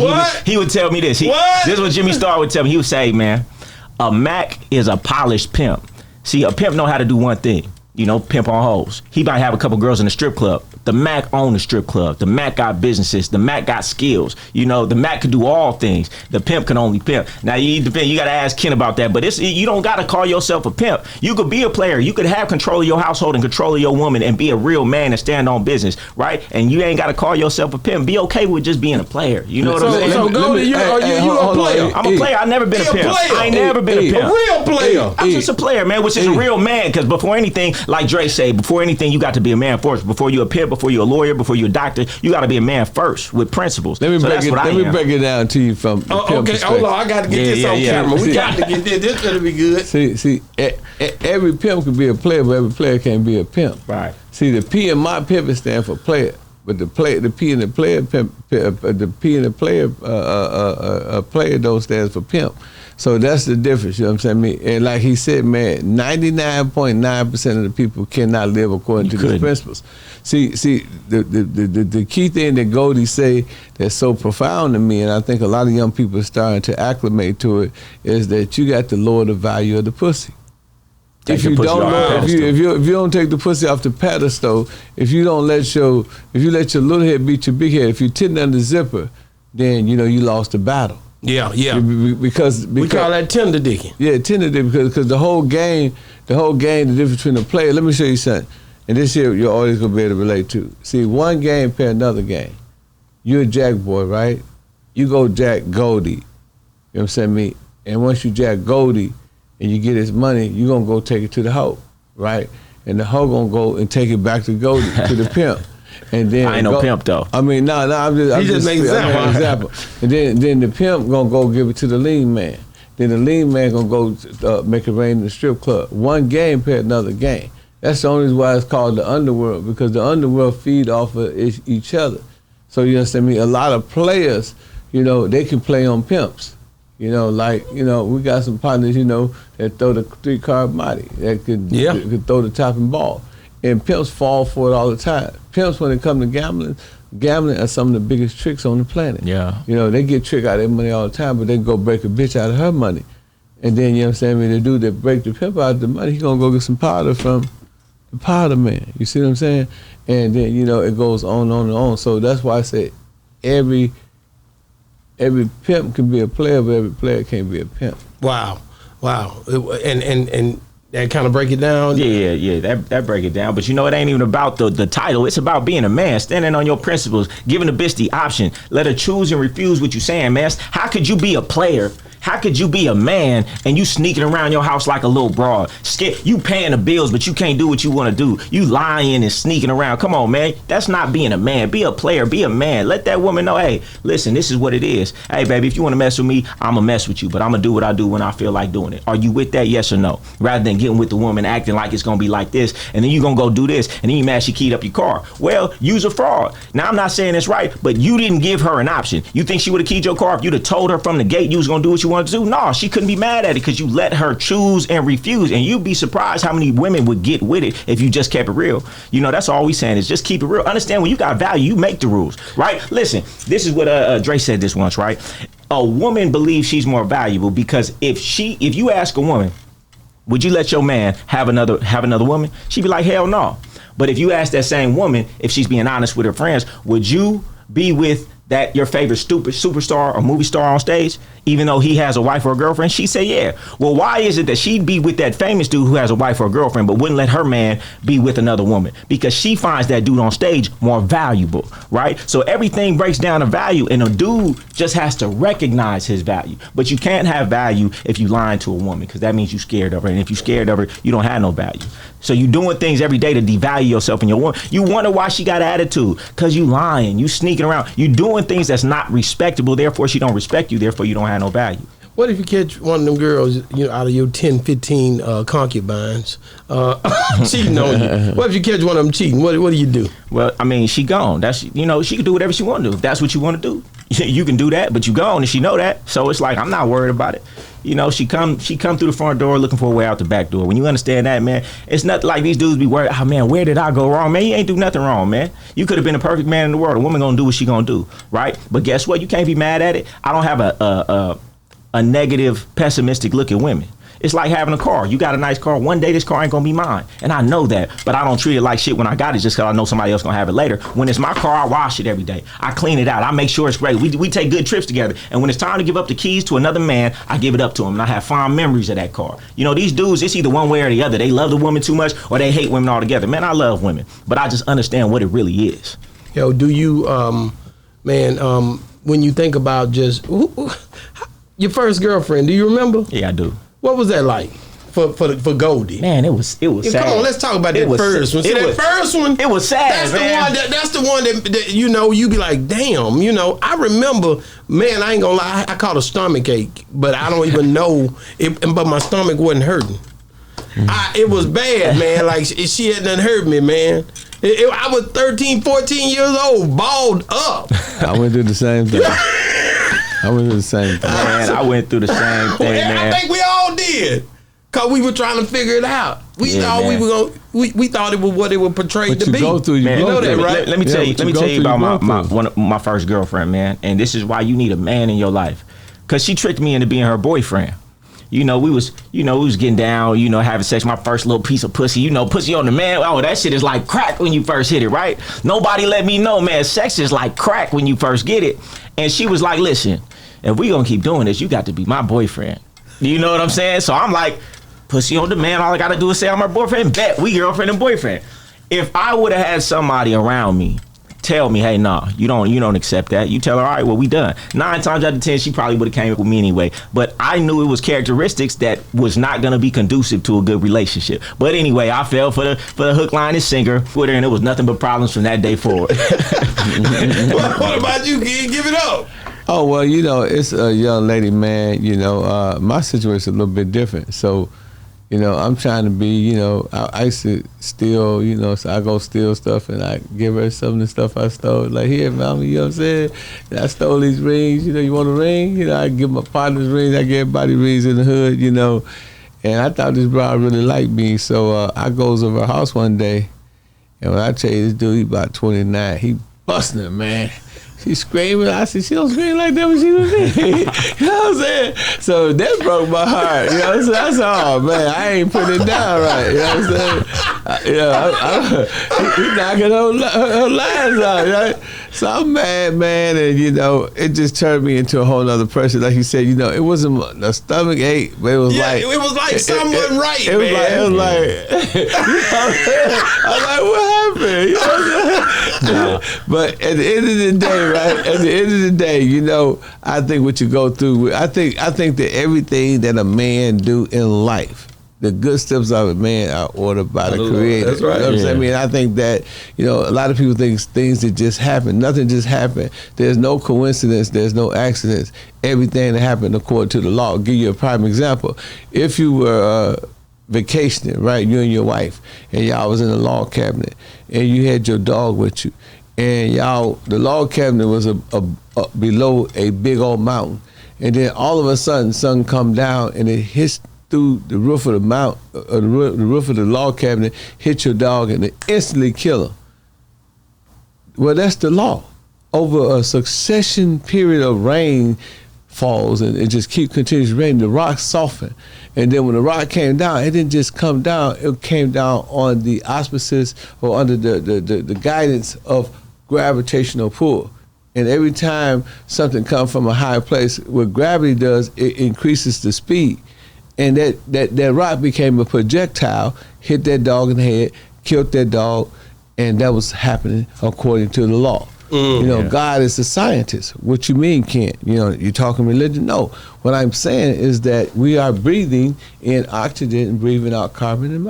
would tell me this. This is what Jimmy Starr would tell me. He would say, man, a Mac is a polished pimp. See, a pimp know how to do one thing. You know, pimp on hoes. He might have a couple girls in the strip club. The Mac own the strip club. The Mac got businesses. The Mac got skills. You know, the Mac could do all things. The pimp can only pimp. Now, you got to ask Ken about that, but you don't got to call yourself a pimp. You could be a player. You could have control of your household and control of your woman and be a real man and stand on business, right? And you ain't got to call yourself a pimp. Be okay with just being a player. You know what I'm saying? So, Goldie, you a player? I'm a player. I've never been a pimp. I ain't never been a pimp. A real player. I'm just a player, man, which is a real man, because before anything, like Dre say, before anything, you got to be a man first. Before you a pimp, before you a lawyer, before you a doctor, you got to be a man first with principles. Let me break it down to you from the pimp okay, hold on. I got to get this on camera. We got to get this. This better be good. See, every pimp can be a player, but every player can't be a pimp. Right. See, the P in my pimp stand for player, but the P in the player pimp, the P in the player player don't stand for pimp. So that's the difference, you know what I'm saying? And like he said, man, 99.9% of the people cannot live according to these principles. See, the key thing that Goldie say that's so profound to me, and I think a lot of young people are starting to acclimate to it, is that you got to lower the value of the pussy. If you don't take the pussy off the pedestal, if you let your little head beat your big head, if you titting under the zipper, then you know you lost the battle. Yeah. Because we call that tender dicking. Yeah, tender dicking, because the whole game, the difference between the player. Let me show you something, and this here your audience gonna be able to relate to. See, one game pair another game. You're a jack boy, right? You go jack Goldie. You know what I'm saying, me? And once you jack Goldie and you get his money, you gonna go take it to the hoe, right? And the hoe gonna go and take it back to Goldie, to the pimp. And then I ain't no pimp though. I mean, I'm just making an example. And then the pimp gonna go give it to the lean man. then the lean man gonna go make it rain in the strip club. One game pay another game. That's the only reason why it's called the underworld, because the underworld feed off of each other. So you understand me? A lot of players, you know, they can play on pimps. You know, like, you know, we got some partners, you know, that throw the 3-card body, that could throw the topping ball. And pimps fall for it all the time. Pimps, when it comes to gambling are some of the biggest tricks on the planet. Yeah. You know, they get tricked out of their money all the time, but they go break a bitch out of her money. And then, you know what I'm saying, when the dude that break the pimp out of the money, he gonna go get some powder from the powder man. You see what I'm saying? And then, you know, it goes on and on. So that's why I say every pimp can be a player, but every player can't be a pimp. Wow. And that kind of break it down? Yeah, that break it down. But you know, it ain't even about the title. It's about being a man, standing on your principles, giving the bitch the option. Let her choose and refuse what you saying, man. How could you be a player? How could you be a man and you sneaking around your house like a little broad? You paying the bills, but you can't do what you want to do. You lying and sneaking around. Come on, man. That's not being a man. Be a player. Be a man. Let that woman know, hey, listen, this is what it is. Hey, baby, if you want to mess with me, I'm going to mess with you, but I'm going to do what I do when I feel like doing it. Are you with that? Yes or no? Rather than getting with the woman acting like it's going to be like this, and then you going to go do this, and then you mad she keyed up your car. Well, use a fraud. Now, I'm not saying it's right, but you didn't give her an option. You think she would have keyed your car if you'd have told her from the gate you was going to do what you wanted to do? No, she couldn't be mad at it because you let her choose and refuse. And you'd be surprised how many women would get with it if you just kept it real. You know, that's all we saying is just keep it real. Understand, when you got value, you make the rules, right? Listen, this is what Dre said this once, right? A woman believes she's more valuable because if you ask a woman, would you let your man have another woman? She'd be like, hell no. But if you ask that same woman, if she's being honest with her friends, would you be with that your favorite superstar or movie star on stage, even though he has a wife or a girlfriend? She said, yeah. Well, why is it that she'd be with that famous dude who has a wife or a girlfriend, but wouldn't let her man be with another woman? Because she finds that dude on stage more valuable, right? So everything breaks down to value, and a dude just has to recognize his value. But you can't have value if you lying to a woman, because that means you're scared of her. And if you're scared of her, you don't have no value. So you doing things every day to devalue yourself and your woman. You wonder why she got an attitude, because you lying, you sneaking around, you doing things that's not respectable, therefore she don't respect you, therefore you don't have no value. What if you catch one of them girls, you know, out of your 10, 15 concubines cheating on you? What if you catch one of them cheating? What do you do? Well, I mean, she gone. That's, you know, she can do whatever she want to do. If that's what you want to do, you can do that, but you gone and she know that. So it's like, I'm not worried about it. You know, she come through the front door looking for a way out the back door. When you understand that, man, it's not like these dudes be worried, oh man, where did I go wrong? Man, you ain't do nothing wrong, man. You could have been a perfect man in the world. A woman gonna do what she gonna do, right? But guess what? You can't be mad at it. I don't have a negative, pessimistic look at women. It's like having a car. You got a nice car. One day this car ain't gonna be mine. And I know that, but I don't treat it like shit when I got it just because I know somebody else gonna have it later. When it's my car, I wash it every day. I clean it out. I make sure it's great. We take good trips together. And when it's time to give up the keys to another man, I give it up to him. And I have fond memories of that car. You know, these dudes, it's either one way or the other. They love the woman too much or they hate women altogether. Man, I love women, but I just understand what it really is. Yo, do you, when you think about just your first girlfriend, do you remember? Yeah, I do. What was that like for Goldie? Man, it was sad. Come on, let's talk about that first one. First one, it was sad. That's the one that you know, you be like, damn. You know, I remember, man. I ain't gonna lie, I caught a stomach ache, but I don't even know. But my stomach wasn't hurting. It was bad, man. Like she hadn't hurt me, man. I was 13, 14 years old, balled up. I went through the same thing. Man, I went through the same thing, man. I think we all did. Cause we were trying to figure it out. We thought we were going. We thought it was what it would portray to be. You know that, right? Let me tell you about my first girlfriend, man. And this is why you need a man in your life. Cause she tricked me into being her boyfriend. You know, we was getting down, you know, having sex, my first little piece of pussy, you know, pussy on the man. Oh, that shit is like crack when you first hit it, right? Nobody let me know, man, sex is like crack when you first get it. And she was like, listen, if we gonna keep doing this, you got to be my boyfriend. You know what I'm saying? So I'm like, pussy on the man, all I gotta do is say I'm her boyfriend. Bet we girlfriend and boyfriend. If I would have had somebody around me tell me, hey, nah, you don't accept that. You tell her, all right, well, we done. 9 times out of 10, she probably would have came up with me anyway. But I knew it was characteristics that was not gonna be conducive to a good relationship. But anyway, I fell for the hook, line, and sinker with her, and it was nothing but problems from that day forward. What about you, kid? Give it up. Oh, well, you know, it's a young lady, man. You know, my situation is a little bit different. So, you know, I'm trying to be, you know, I used to steal, you know, so I go steal stuff and I give her some of the stuff I stole. Like, here, mama, you know what I'm saying? And I stole these rings, you know, you want a ring? You know, I give my partners rings, I give everybody rings in the hood, you know. And I thought this bride really liked me. So I goes over her house one day, and when I tell you this dude, he about 29, he busting her, man. She screaming. I said, she don't scream like that when she was me. You know what I'm saying? So that broke my heart. You know what I'm saying? I said, oh, man, I ain't putting it down right. You know what I'm saying? He knocking her lines out. You know? So I'm mad, man, and, you know, it just turned me into a whole other person. Like you said, you know, it wasn't a stomach ache, but it was like. It was like something wasn't right, it was man. It was like, you know what I'm saying? I'm like, what happened? You know what I'm saying? But at the end of the day, right? At the end of the day, you know, I think what you go through, I think that everything that a man do in life, the good steps of a man are ordered by the Creator. That's right. You know what I'm saying? I mean, I think that, you know, a lot of people think things that just happen. Nothing just happened. There's no coincidence. There's no accidents. Everything that happened according to the law. I'll give you a prime example. If you were vacationing, right, you and your wife, and y'all was in a log cabinet, and you had your dog with you, and y'all, the log cabinet was below a big old mountain, and then all of a sudden, sun come down and it hits through the roof of the the roof of the log cabinet, hit your dog, and it instantly kill him. Well, that's the law. Over a succession period of rain falls, and it just continues raining, the rocks soften. And then when the rock came down, it didn't just come down, it came down on the auspices or under the guidance of gravitational pull. And every time something comes from a higher place, what gravity does, it increases the speed. And that rock became a projectile, hit that dog in the head, killed that dog, and that was happening according to the law. You know, God is a scientist. What you mean can't? You know, you talking religion? No. What I'm saying is that we are breathing in oxygen and breathing out carbon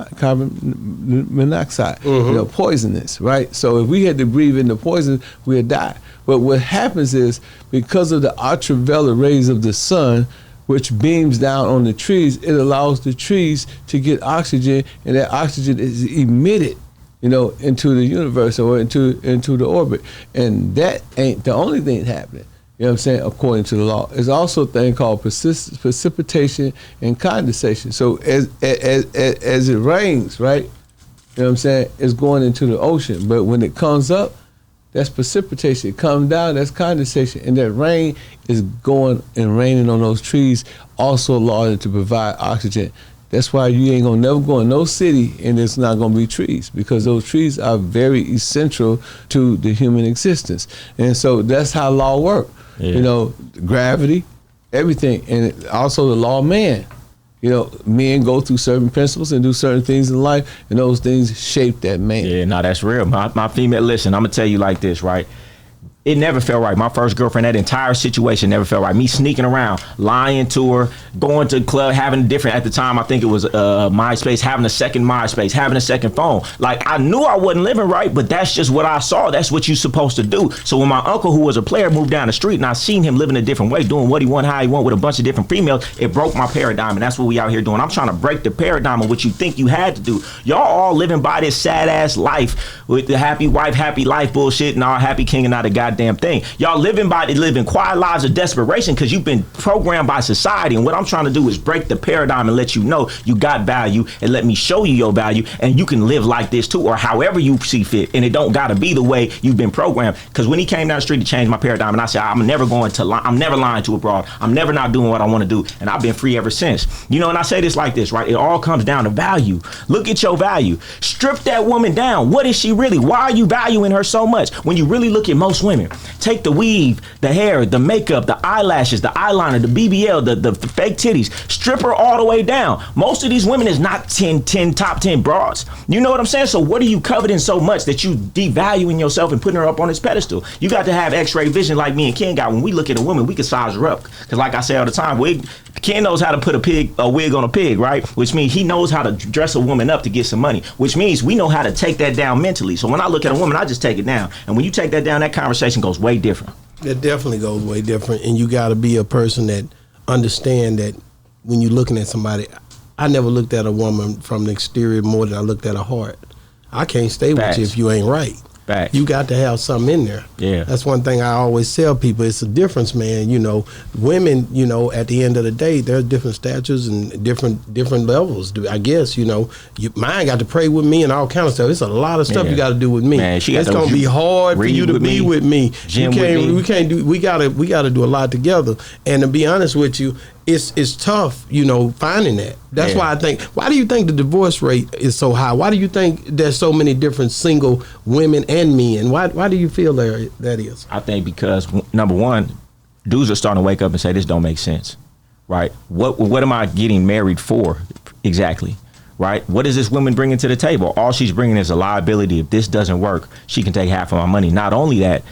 monoxide, you know, poisonous, right? So if we had to breathe in the poison, we'd die. But what happens is, because of the ultraviolet rays of the sun, which beams down on the trees, it allows the trees to get oxygen, and that oxygen is emitted, you know, into the universe or into the orbit. And that ain't the only thing happening, you know what I'm saying, according to the law. There's also a thing called precipitation and condensation. So as it rains, right, you know what I'm saying, it's going into the ocean. But when it comes up, that's precipitation. It comes down, that's condensation. And that rain is going and raining on those trees, also allowed to provide oxygen. That's why you ain't gonna never go in no city and there's not gonna be trees, because those trees are very essential to the human existence. And so that's how law works. Yeah. You know, gravity, everything, and also the law of man. You know, men go through certain principles and do certain things in life, and those things shape that man. Yeah, no, that's real. My female, listen, I'm gonna tell you like this, right? It never felt right. My first girlfriend, that entire situation never felt right. Me sneaking around, lying to her, going to the club, having a different, at the time, I think it was MySpace, having a second MySpace, having a second phone. Like, I knew I wasn't living right, but that's just what I saw. That's what you're supposed to do. So when my uncle, who was a player, moved down the street and I seen him living a different way, doing what he want, how he want, with a bunch of different females, it broke my paradigm. And that's what we out here doing. I'm trying to break the paradigm of what you think you had to do. Y'all all living by this sad ass life with the happy wife, happy life bullshit and all happy king and not a goddamn thing. Y'all living quiet lives of desperation because you've been programmed by society. And what I'm trying to do is break the paradigm and let you know you got value, and let me show you your value, and you can live like this too, or however you see fit. And it don't gotta be the way you've been programmed. Because when he came down the street to change my paradigm, and I said, I'm never lying to a broad. I'm never not doing what I want to do. And I've been free ever since. You know, and I say this like this, right? It all comes down to value. Look at your value. Strip that woman down. What is she really? Why are you valuing her so much? When you really look at most women, take the weave, the hair, the makeup, the eyelashes, the eyeliner, the BBL, the fake titties, strip her all the way down. Most of these women is not top 10 broads. You know what I'm saying? So what are you coveting so much that you devaluing yourself and putting her up on this pedestal? You got to have x-ray vision like me and Ken got. When we look at a woman, we can size her up. Because like I say all the time, Ken knows how to put a wig on a pig, right? Which means he knows how to dress a woman up to get some money, which means we know how to take that down mentally. So when I look at a woman, I just take it down. And when you take that down, that conversation goes way different. That definitely goes way different, and you got to be a person that understand that when you're looking at somebody. I never looked at a woman from the exterior more than I looked at her heart. I can't stay with you if you ain't right. Facts. You got to have something in there. Yeah. That's one thing I always tell people. It's a difference, man. You know, women, you know, at the end of the day, there's different statures and different levels. I guess, you know, mine got to pray with me and all kind of stuff. It's a lot of stuff you got to do with me. Man, it's gonna be hard for you to be with me. Gym with me. We gotta do a lot together. And to be honest with you, it's tough, you know, finding that. That's why I think. Why do you think the divorce rate is so high? Why do you think there's so many different single women and men? Why do you feel that is? I think because number one, dudes are starting to wake up and say this don't make sense, right? What am I getting married for exactly? Right? What is this woman bringing to the table? All she's bringing is a liability. If this doesn't work, she can take half of my money. Not only that,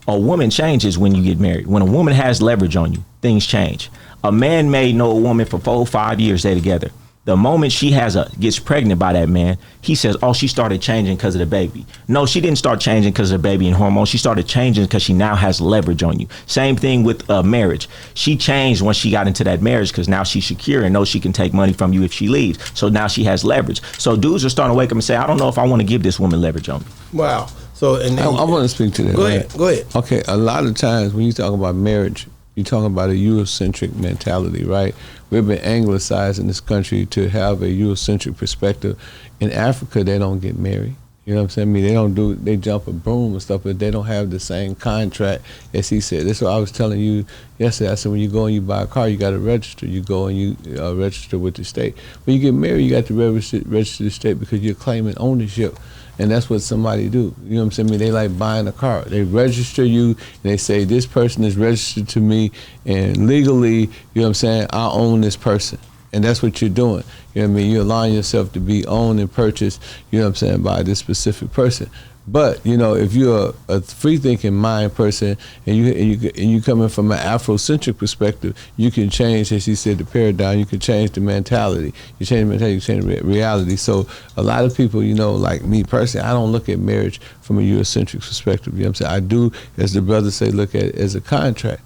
a woman changes when you get married. When a woman has leverage on you, things change. A man may know a woman for 4 or 5 years, they together. The moment she gets pregnant by that man, he says, oh, she started changing because of the baby. No, she didn't start changing because of the baby and hormones. She started changing because she now has leverage on you. Same thing with marriage. She changed when she got into that marriage because now she's secure and knows she can take money from you if she leaves. So now she has leverage. So dudes are starting to wake up and say, I don't know if I want to give this woman leverage on me. Wow. So and I want to speak to that. Go ahead. Okay, a lot of times when you talk about marriage, you're talking about a Eurocentric mentality, right? We've been anglicized in this country to have a Eurocentric perspective. In Africa, they don't get married. You know what I'm saying? I mean, they jump a broom and stuff, but they don't have the same contract as he said. That's what I was telling you yesterday. I said, when you go and you buy a car, you got to register. You go and you register with the state. When you get married, you got to register the state because you're claiming ownership. And that's what somebody do. You know what I'm saying? I mean, they like buying a car. They register you, and they say, this person is registered to me, and legally, you know what I'm saying, I own this person. And that's what you're doing. You know what I mean? You're allowing yourself to be owned and purchased, you know what I'm saying, by this specific person. But, you know, if you're a free-thinking mind person and you coming from an Afrocentric perspective, you can change, as he said, the paradigm. You can change the mentality. You change the mentality, you change the reality. So a lot of people, you know, like me personally, I don't look at marriage from a Eurocentric perspective. You know what I'm saying? I do, as the brothers say, look at it as a contract.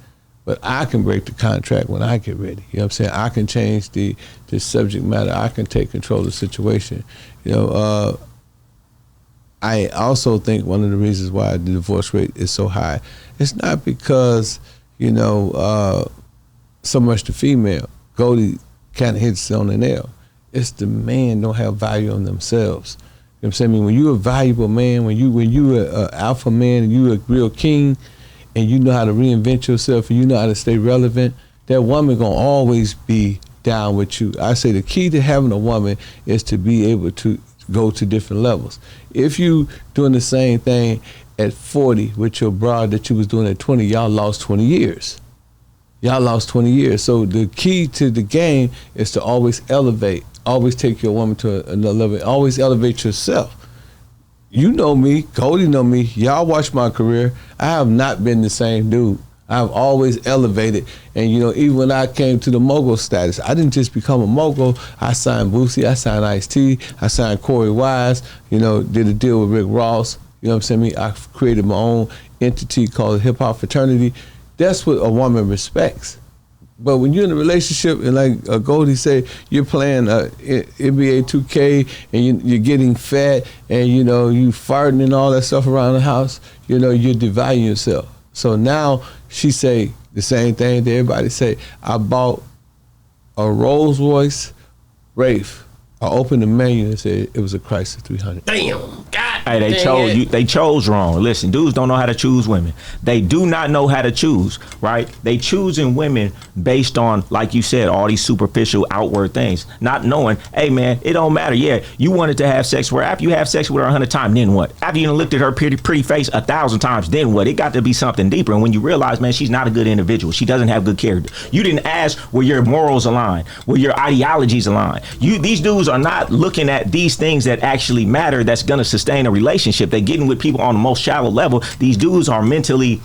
But I can break the contract when I get ready. You know what I'm saying? I can change the subject matter. I can take control of the situation. You know, I also think one of the reasons why the divorce rate is so high, it's not because, you know, so much the female. Goldie kind of hits on the nail. It's the man don't have value on themselves. You know what I'm saying? I mean, when you're a valuable man, when you're an alpha man and you're a real king, and you know how to reinvent yourself and you know how to stay relevant, that woman gonna always be down with you. I say the key to having a woman is to be able to go to different levels. If you doing the same thing at 40 with your broad that you was doing at 20, y'all lost 20 years. Y'all lost 20 years. So the key to the game is to always elevate, always take your woman to another level, always elevate yourself. You know me, Goldie know me, y'all watch my career. I have not been the same dude. I've always elevated. And you know, even when I came to the mogul status, I didn't just become a mogul. I signed Boosie, I signed Ice-T, I signed Corey Wise, you know, did a deal with Rick Ross. You know what I'm saying? I created my own entity called Hip Hop Fraternity. That's what a woman respects. But when you're in a relationship, and like Goldie say, you're playing NBA 2K and you're getting fat and, you know, you farting and all that stuff around the house, you know, you're devaluing yourself. So now she say the same thing that everybody say. I bought a Rolls Royce Wraith. I opened the menu and said it was a Chrysler 300. Damn, God. Hey, they chose wrong. Listen, dudes don't know how to choose women. They do not know how to choose, right? They choosing women based on, like you said, all these superficial outward things, not knowing, hey man, it don't matter. Yeah, you wanted to have sex with her. After you have sex with her 100 times, then what? After you done looked at her pretty face 1,000 times, then what? It got to be something deeper. And when you realize, man, she's not a good individual. She doesn't have good character. You didn't ask where your morals align, where your ideologies align. These dudes are not looking at these things that actually matter, that's going to sustain a relationship. They're getting with people on the most shallow level. These dudes are mentally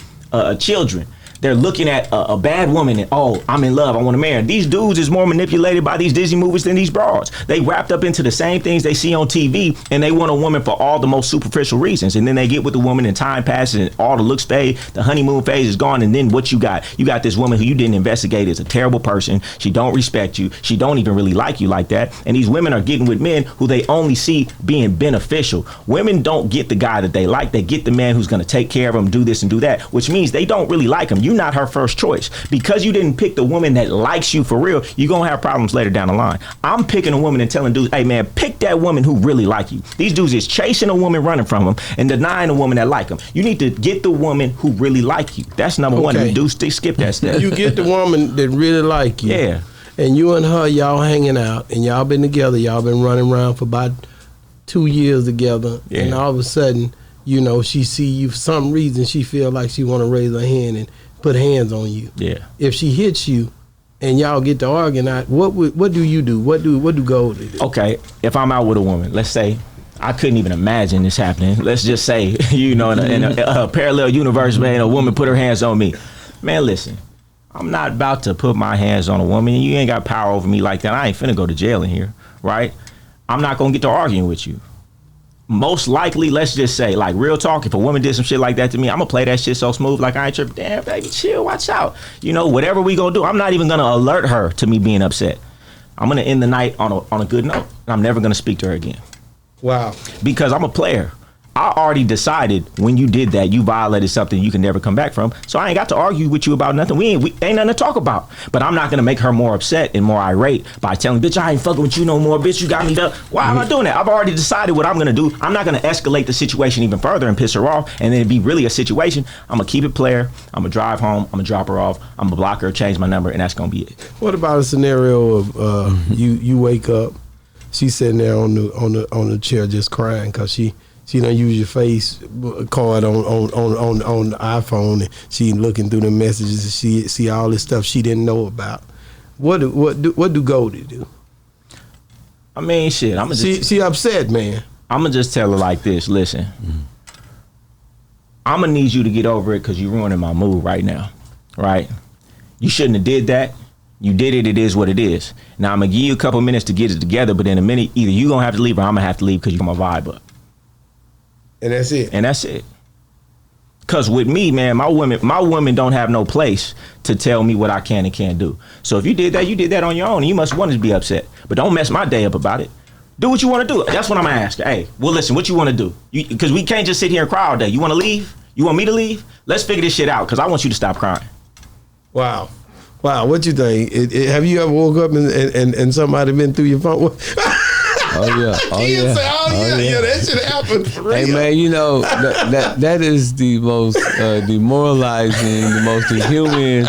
children. They're looking at a bad woman and, oh, I'm in love, I want to marry her. These dudes is more manipulated by these Disney movies than these broads. They wrapped up into the same things they see on TV, and they want a woman for all the most superficial reasons. And then they get with the woman and time passes and all the looks fade, the honeymoon phase is gone, and then what you got? You got this woman who you didn't investigate is a terrible person. She don't respect you. She don't even really like you like that. And these women are getting with men who they only see being beneficial. Women don't get the guy that they like. They get the man who's going to take care of them, do this and do that, which means they don't really like him. You're not her first choice. Because you didn't pick the woman that likes you for real, you're going to have problems later down the line. I'm picking a woman and telling dudes, hey man, pick that woman who really like you. These dudes is chasing a woman running from them and denying a woman that like them. You need to get the woman who really like you. That's number one. You do skip that step. You get the woman that really like you. Yeah. And you and her, y'all hanging out, and y'all been together. Y'all been running around for about 2 years together. Yeah. And all of a sudden, you know, she see you for some reason. She feel like she want to raise her hand and put hands on you. Yeah. If she hits you, and y'all get to arguing out, what do you do? What do Goldie do? Okay, if I'm out with a woman, let's say I couldn't even imagine this happening. Let's just say, you know, in a parallel universe, man, a woman put her hands on me. Man, listen, I'm not about to put my hands on a woman. You ain't got power over me like that. I ain't finna go to jail in here, right? I'm not gonna get to arguing with you. Most likely, let's just say, like real talk, if a woman did some shit like that to me, I'm gonna play that shit so smooth, like I ain't tripping. Damn, baby, chill, watch out. You know, whatever we gonna do, I'm not even gonna alert her to me being upset. I'm gonna end the night on a good note, and I'm never gonna speak to her again. Wow. Because I'm a player. I already decided when you did that, you violated something you can never come back from. So I ain't got to argue with you about nothing. We ain't nothing to talk about. But I'm not gonna make her more upset and more irate by telling, bitch, I ain't fucking with you no more, bitch, you got me done. Why am I doing that? I've already decided what I'm gonna do. I'm not gonna escalate the situation even further and piss her off, and then it'd be really a situation. I'm gonna keep it player. I'm gonna drive home. I'm gonna drop her off. I'm gonna block her, change my number, and that's gonna be it. What about a scenario of you wake up, she's sitting there on the chair just crying because she don't use your face card on the iPhone, and she looking through the messages and she see all this stuff she didn't know about. What do Goldie do? I mean, shit. I'm she upset, man. I'm gonna just tell her like this. Listen, I'm gonna need you to get over it because you're ruining my mood right now, right? You shouldn't have did that. You did it. It is what it is. Now I'm gonna give you a couple minutes to get it together, but in a minute, either you gonna have to leave or I'm gonna have to leave because you got my vibe up. And that's it. And that's it. Cause with me, man, my women don't have no place to tell me what I can and can't do. So if you did that on your own, and you must want to be upset. But don't mess my day up about it. Do what you want to do. That's what I'm gonna ask. Hey, well, listen, what you want to do? Because we can't just sit here and cry all day. You want to leave? You want me to leave? Let's figure this shit out. Cause I want you to stop crying. Wow, what you think? Have you ever woke up and somebody been through your phone? That should happen for real. Hey man, you know that is the most demoralizing, the most inhuman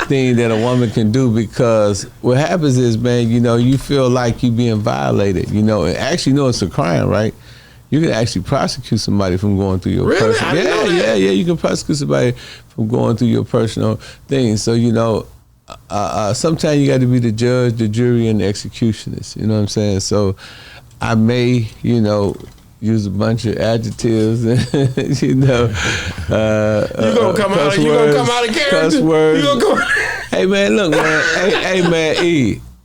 thing that a woman can do, because what happens is, man, you know, you feel like you being violated, you know, and actually, you know, it's a crime, right? You can actually prosecute somebody from going through your personal. Yeah. You can prosecute somebody from going through your personal things. So you know, sometimes you got to be the judge, the jury, and the executionist. You know what I'm saying? So I may, you know, use a bunch of adjectives, you know. You gonna come out of character? Cuss words. Hey man, look, man. hey man,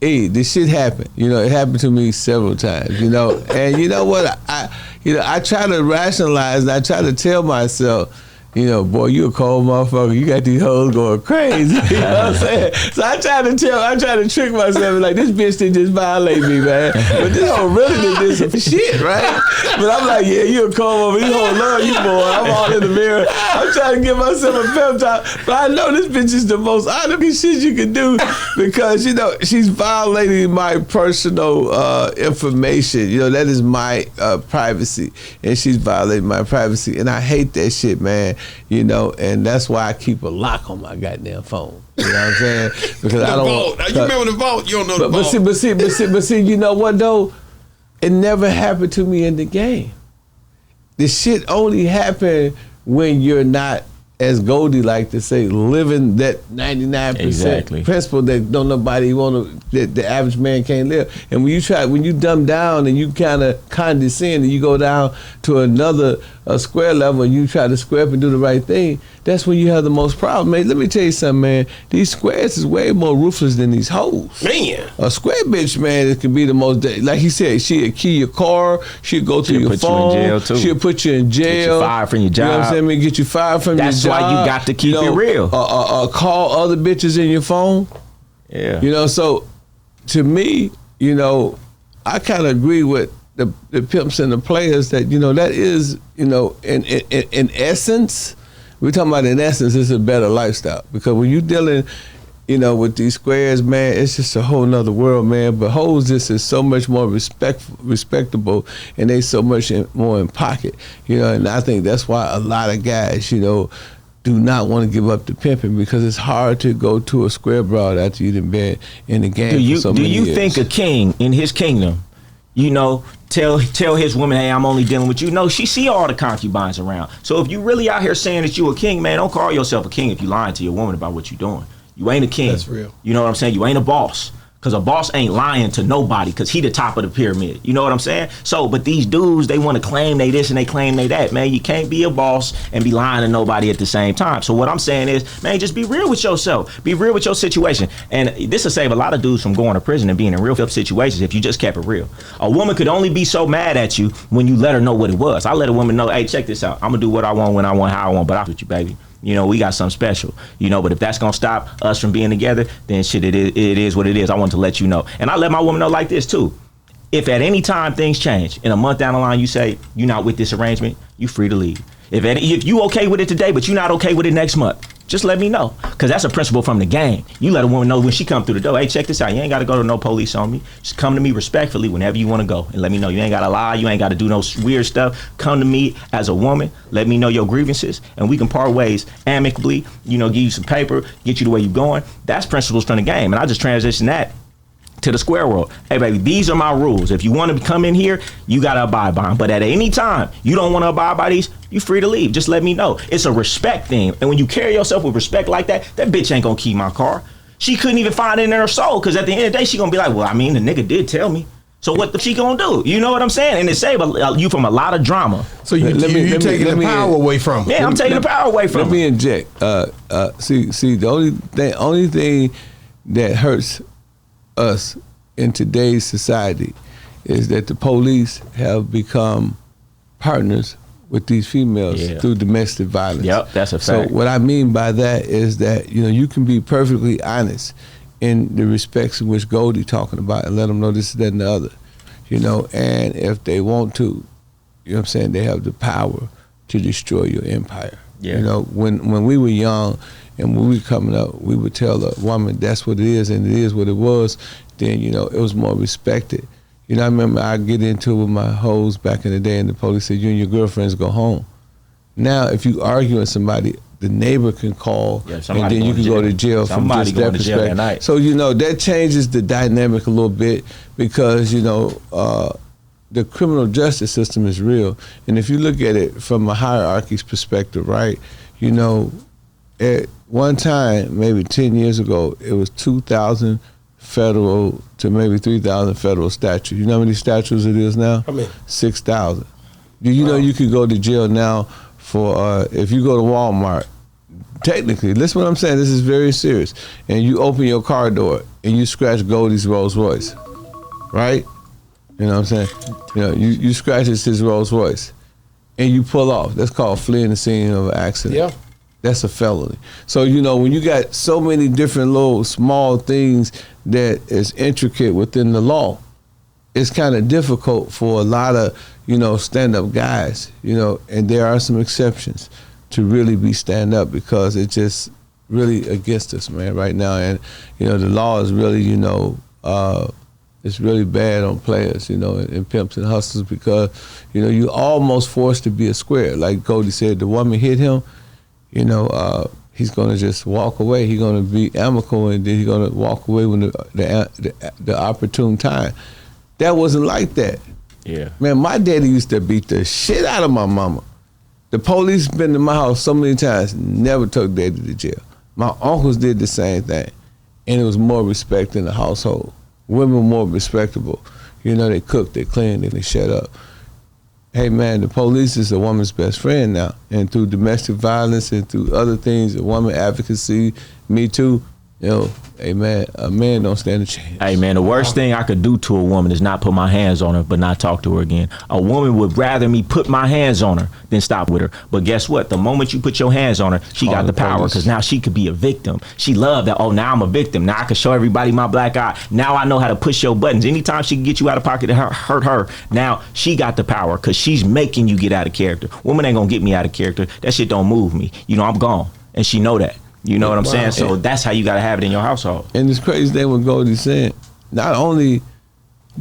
E, this shit happened. You know, it happened to me several times. You know, and you know what? I try to rationalize, and I try to tell myself, you know, boy, you a cold motherfucker. You got these hoes going crazy. You know what I'm saying? So I try to trick myself, like, this bitch didn't just violate me, man. But this hoe really did some shit, right? But I'm like, yeah, you a cold motherfucker. You hoe love you, boy. I'm all in the mirror. I'm trying to give myself a pep talk. But I know this bitch is the most honorable shit you can do, because, you know, she's violating my personal information. You know, that is my privacy. And she's violating my privacy. And I hate that shit, man. You know, and that's why I keep a lock on my goddamn phone. You know what I'm saying? Because I don't vault. You remember the vault? You don't know the vault. But see, you know what though? It never happened to me in the game. The shit only happened when you're not as Goldie like to say, living that 99% Exactly. principle that don't nobody that the average man can't live. And when you dumb down and you kind of condescend and you go down to another square level and you try to square up and do the right thing, that's when you have the most problem, man. Let me tell you something, man. These squares is way more ruthless than these hoes. Man. A square bitch, man, it can be the most, like he said, she'll key your car, she'll go through your phone, you in jail too. She'll put you in jail. Get you fired from your job. You know what I'm saying? I mean, get you fired from your job. That's why you got to keep it real. Call other bitches in your phone. Yeah. You know, so to me, you know, I kind of agree with the pimps and the players that, you know, that is, you know, in essence, we're talking about in essence, it's a better lifestyle. Because when you're dealing, you know, with these squares, man, it's just a whole nother world, man. But hoes just is so much more respectable, and they so much more in pocket, you know. And I think that's why a lot of guys, you know, do not want to give up the pimping, because it's hard to go to a square broad after you've been in the game for so many years. Do you think a king in his kingdom, you know, tell his woman, hey, I'm only dealing with you? No, she see all the concubines around. So if you really out here saying that you a king, man, don't call yourself a king if you lying to your woman about what you doing. You ain't a king. That's real. You know what I'm saying? You ain't a boss. Because a boss ain't lying to nobody, because he the top of the pyramid. You know what I'm saying? So, but these dudes, they want to claim they this and they claim they that. Man, you can't be a boss and be lying to nobody at the same time. So what I'm saying is, man, just be real with yourself. Be real with your situation. And this will save a lot of dudes from going to prison and being in real situations if you just kept it real. A woman could only be so mad at you when you let her know what it was. I let a woman know, hey, check this out. I'm going to do what I want, when I want, how I want, but I'm with you, baby. You know, we got something special, you know, but if that's going to stop us from being together, then shit, it is what it is. I want to let you know. And I let my woman know like this too. If at any time things change, in a month down the line, you say, you're not with this arrangement, you free to leave. If you okay with it today, but you're not okay with it next month, just let me know. Because that's a principle from the game. You let a woman know when she come through the door, hey, check this out. You ain't got to go to no police on me. Just come to me respectfully whenever you want to go and let me know. You ain't got to lie. You ain't got to do no weird stuff. Come to me as a woman. Let me know your grievances, and we can part ways amicably, you know, give you some paper, get you the way you're going. That's principles from the game. And I just transition that to the square world. Hey, baby, these are my rules. If you want to come in here, you got to abide by them. But at any time you don't want to abide by these, you free to leave. Just let me know. It's a respect thing. And when you carry yourself with respect like that, that bitch ain't going to keep my car. She couldn't even find it in her soul, because at the end of the day, she going to be like, well, I mean, the nigga did tell me. So what she going to do? You know what I'm saying? And it save you from a lot of drama. So you taking the power away from her. Yeah, I'm taking the power away from her. Let me inject. See, the only thing that hurts us in today's society is that the police have become partners with these females through domestic violence. Yep, that's a fact. So what I mean by that is that, you know, you can be perfectly honest in the respects in which Goldie talking about, and let them know this, that, and the other, you know, and if they want to, you know what I'm saying, they have the power to destroy your empire. Yeah. You know, when we were young and when we were coming up, we would tell a woman that's what it is and it is what it was. Then, you know, it was more respected. You know, I remember I get into it with my hoes back in the day, and the police said, you and your girlfriends go home. Now, if you argue with somebody, the neighbor can call, and then you can go to jail from just that perspective. So, you know, that changes the dynamic a little bit, because, you know, the criminal justice system is real. And if you look at it from a hierarchy's perspective, right, you know, at one time, maybe 10 years ago, it was 2,000 federal to maybe 3,000 federal statutes. You know how many statutes it is now? I mean, 6,000. Do you know you could go to jail now for if you go to Walmart? Technically, listen what I'm saying. This is very serious. And you open your car door and you scratch Goldie's Rolls Royce, right? You know what I'm saying? You know, you scratch his Rolls Royce, and you pull off. That's called fleeing the scene of an accident. Yeah. That's a felony. So, you know, when you got so many different little small things that is intricate within the law, it's kind of difficult for a lot of, you know, stand-up guys, you know, and there are some exceptions to really be stand-up, because it's just really against us, man, right now. And, you know, the law is really, you know, it's really bad on players, you know, and pimps and hustlers, because, you know, you almost forced to be a square. Like Goldie said, the woman hit him, you know, he's gonna just walk away. He's gonna be amicable, and then he's gonna walk away when the opportune time. That wasn't like that. Yeah. Man, my daddy used to beat the shit out of my mama. The police been to my house so many times, never took daddy to jail. My uncles did the same thing, and it was more respect in the household. Women were more respectable. You know, they cook, they clean, and they shut up. Hey man, the police is a woman's best friend now, and through domestic violence and through other things, woman advocacy, Me Too, you know, hey man, a man don't stand a chance. Hey man, the worst thing I could do to a woman is not put my hands on her, but not talk to her again. A woman would rather me put my hands on her than stop with her. But guess what? The moment you put your hands on her, she got the power, because now she could be a victim. She loved that. Oh, now I'm a victim. Now I can show everybody my black eye. Now I know how to push your buttons. Anytime she can get you out of pocket to hurt her, now she got the power, because she's making you get out of character. Woman ain't gonna get me out of character. That shit don't move me. You know, I'm gone, and she know that. You know what I'm saying? So that's how you got to have it in your household. And this crazy thing what Goldie said, not only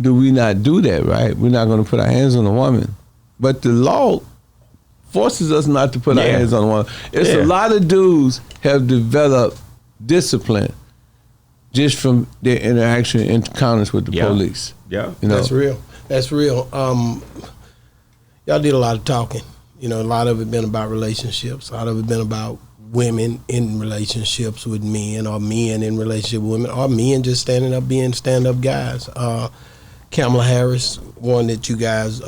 do we not do that, right? We're not going to put our hands on a woman, but the law forces us not to put our hands on a woman. It's a lot of dudes have developed discipline just from their interaction and encounters with the police. Yeah. You know? That's real. That's real. Y'all did a lot of talking. You know, a lot of it been about relationships. A lot of it been about women in relationships with men, or men in relationship with women, or men just standing up being stand-up guys. Kamala Harris, one that you guys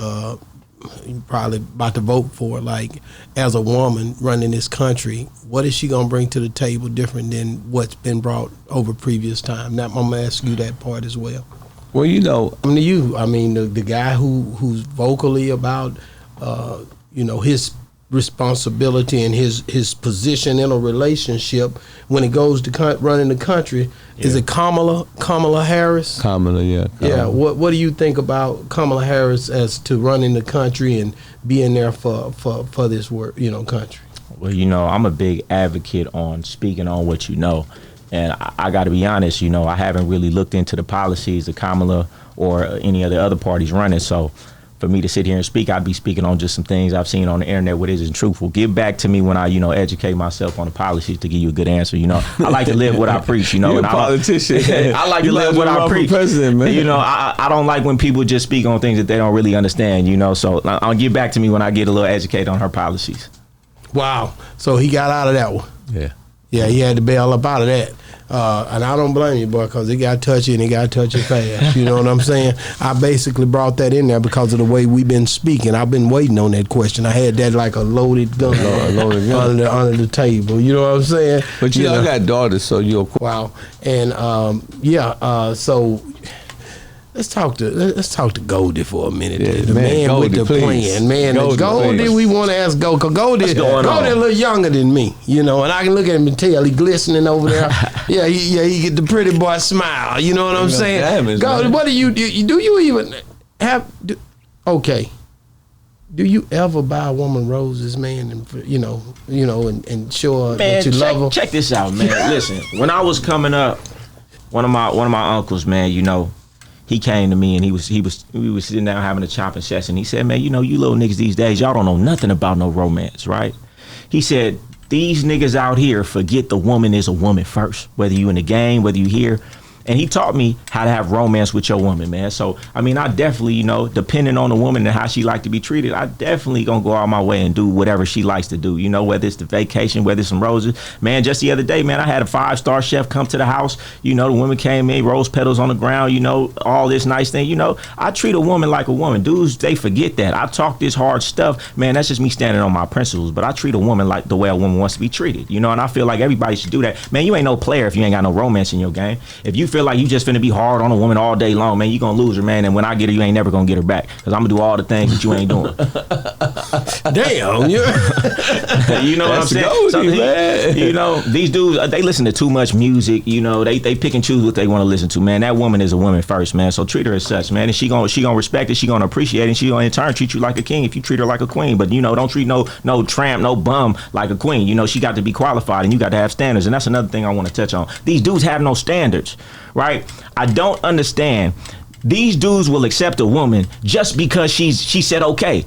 probably about to vote for, like, as a woman running this country, what is she gonna bring to the table different than what's been brought over previous time? Now I'm gonna ask you that part as well. Well, you know, I mean the guy who's vocally about you know, his responsibility and his position in a relationship when it goes to running the country. Is it Kamala Harris? Kamala, yeah. Yeah. What do you think about Kamala Harris as to running the country and being there for this work, you know, country? Well, you know, I'm a big advocate on speaking on what you know, and I got to be honest, you know, I haven't really looked into the policies of Kamala or any of the other parties running, so for me to sit here and speak, I'd be speaking on just some things I've seen on the internet what isn't truthful. Get back to me when I, you know, educate myself on the policies to give you a good answer. You know, I like to live what I preach. You know, you're and a politician. I like to live what I preach. President, man. You know, I don't like when people just speak on things that they don't really understand. You know, so I'll get back to me when I get a little educated on her policies. Wow. So he got out of that one. Yeah. Yeah, he had to bail up out of that. And I don't blame you, boy, because it got touchy and it got touchy fast. You know what I'm saying? I basically brought that in there because of the way we've been speaking. I've been waiting on that question. I had that like a loaded gun, under the table. You know what I'm saying? But you all got daughters, so you're... Wow. And, so... Let's talk to Goldie for a minute. Yeah, the man Goldie, with the plan. Man, Goldie, we want to ask Goldie. Goldie a little younger than me, you know, and I can look at him and tell he glistening over there. he get the pretty boy smile. You know what I'm saying? Diamonds, Goldie, what do you even have? Okay. Do you ever buy a woman roses, man, and and show her that you love her? Check this out, man. Listen, when I was coming up, one of my uncles, man, you know, he came to me and we was sitting down having a chopping session. He said, man, you know, you little niggas these days, y'all don't know nothing about no romance, right? He said, these niggas out here forget the woman is a woman first, whether you in the game, whether you here. And he taught me how to have romance with your woman, man. So, I mean, I definitely, you know, depending on the woman and how she like to be treated, I definitely gonna go out my way and do whatever she likes to do. You know, whether it's the vacation, whether it's some roses. Man, just the other day, man, I had a 5-star chef come to the house. You know, the woman came in, rose petals on the ground, you know, all this nice thing. You know, I treat a woman like a woman. Dudes, they forget that. I talk this hard stuff. Man, that's just me standing on my principles. But I treat a woman like the way a woman wants to be treated. You know, and I feel like everybody should do that. Man, you ain't no player if you ain't got no romance in your game. If you feel like you just finna be hard on a woman all day long, man, you gonna lose her, man. And when I get her, you ain't never gonna get her back, because I'm gonna do all the things that you ain't doing. Damn, you know what I'm saying? Man. You know, these dudes, they listen to too much music. You know, they pick and choose what they want to listen to, man. That woman is a woman first, man. So treat her as such, man. And she gonna respect it. She gonna appreciate it. And she gonna in turn treat you like a king if you treat her like a queen. But you know, don't treat no tramp, no bum like a queen. You know, she got to be qualified, and you got to have standards. And that's another thing I want to touch on. These dudes have no standards, right? I don't understand. These dudes will accept a woman just because she said okay.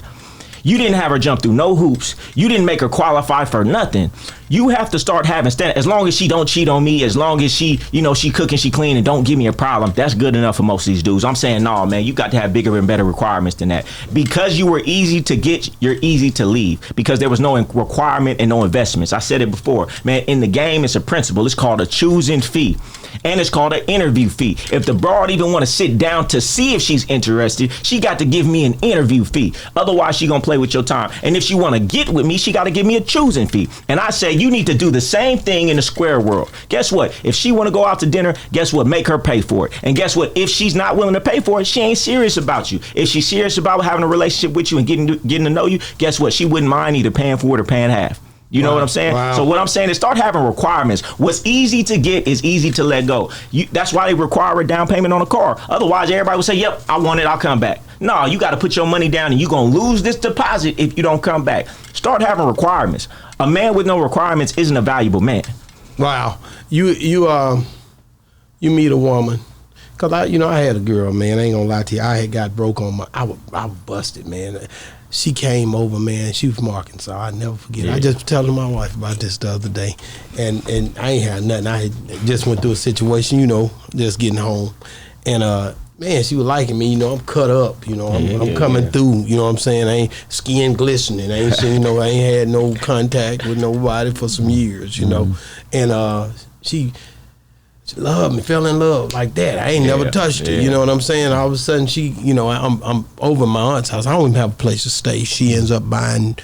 You didn't have her jump through no hoops. You didn't make her qualify for nothing. You have to start having standards. As long as she don't cheat on me, as long as she, she cook and she clean and don't give me a problem, that's good enough for most of these dudes. I'm saying, no, man, you got to have bigger and better requirements than that. Because you were easy to get, you're easy to leave. Because there was no requirement and no investments. I said it before, man, in the game, it's a principle. It's called a choosing fee. And it's called an interview fee. If the broad even want to sit down to see if she's interested, she got to give me an interview fee. Otherwise, she gonna play with your time. And if she want to get with me, she got to give me a choosing fee. And I say you need to do the same thing in the square world. Guess what? If she want to go out to dinner, guess what? Make her pay for it. And guess what? If she's not willing to pay for it, she ain't serious about you. If she's serious about having a relationship with you and getting to know you, guess what? She wouldn't mind either paying for it or paying half. You know what I'm saying? Wow. So what I'm saying is start having requirements. What's easy to get is easy to let go. That's why they require a down payment on a car. Otherwise, everybody will say, yep, I want it, I'll come back. No, you got to put your money down and you're going to lose this deposit if you don't come back. Start having requirements. A man with no requirements isn't a valuable man. Wow. You meet a woman. Because I had a girl, man. I ain't going to lie to you. I had got broke on I was busted, man. She came over, man. She was from Arkansas. I never forget. Yeah. I just telling my wife about this the other day, and I ain't had nothing. I had just went through a situation, just getting home, and man, she was liking me. I'm cut up. I'm coming through. You know what I'm saying? I ain't skin glistening. I ain't seen. I ain't had no contact with nobody for some years. And she loved me, fell in love like that. I ain't never touched her. You know what I'm saying? All of a sudden, she, I'm over my aunt's house. I don't even have a place to stay. She ends up buying.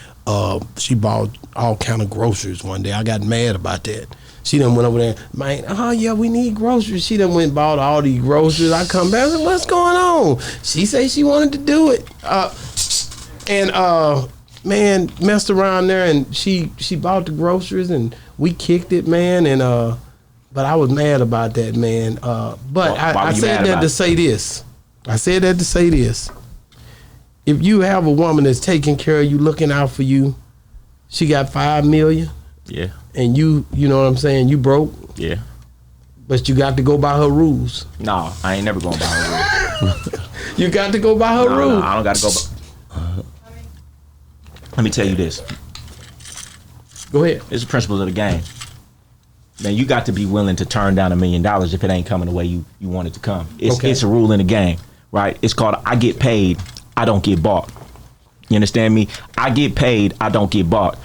She bought all kind of groceries one day. I got mad about that. She done went over there, man. Oh yeah, we need groceries. She done went and bought all these groceries. I come back, and what's going on? She say she wanted to do it, man, messed around there, and she bought the groceries, and we kicked it, man, and But I was mad about that, man. But I said that to say this. I said that to say this. If you have a woman that's taking care of you, looking out for you, she got $5 million. Yeah. And you know what I'm saying? You broke. Yeah. But you got to go by her rules. No, I ain't never going by her rules. You got to go by her rules. No, I don't got to go by. Let me tell you this. Go ahead. It's the principles of the game. Man, you got to be willing to turn down $1 million if it ain't coming the way you want it to come. It's a rule in the game, right? It's called I get paid, I don't get bought. You understand me? I get paid, I don't get bought.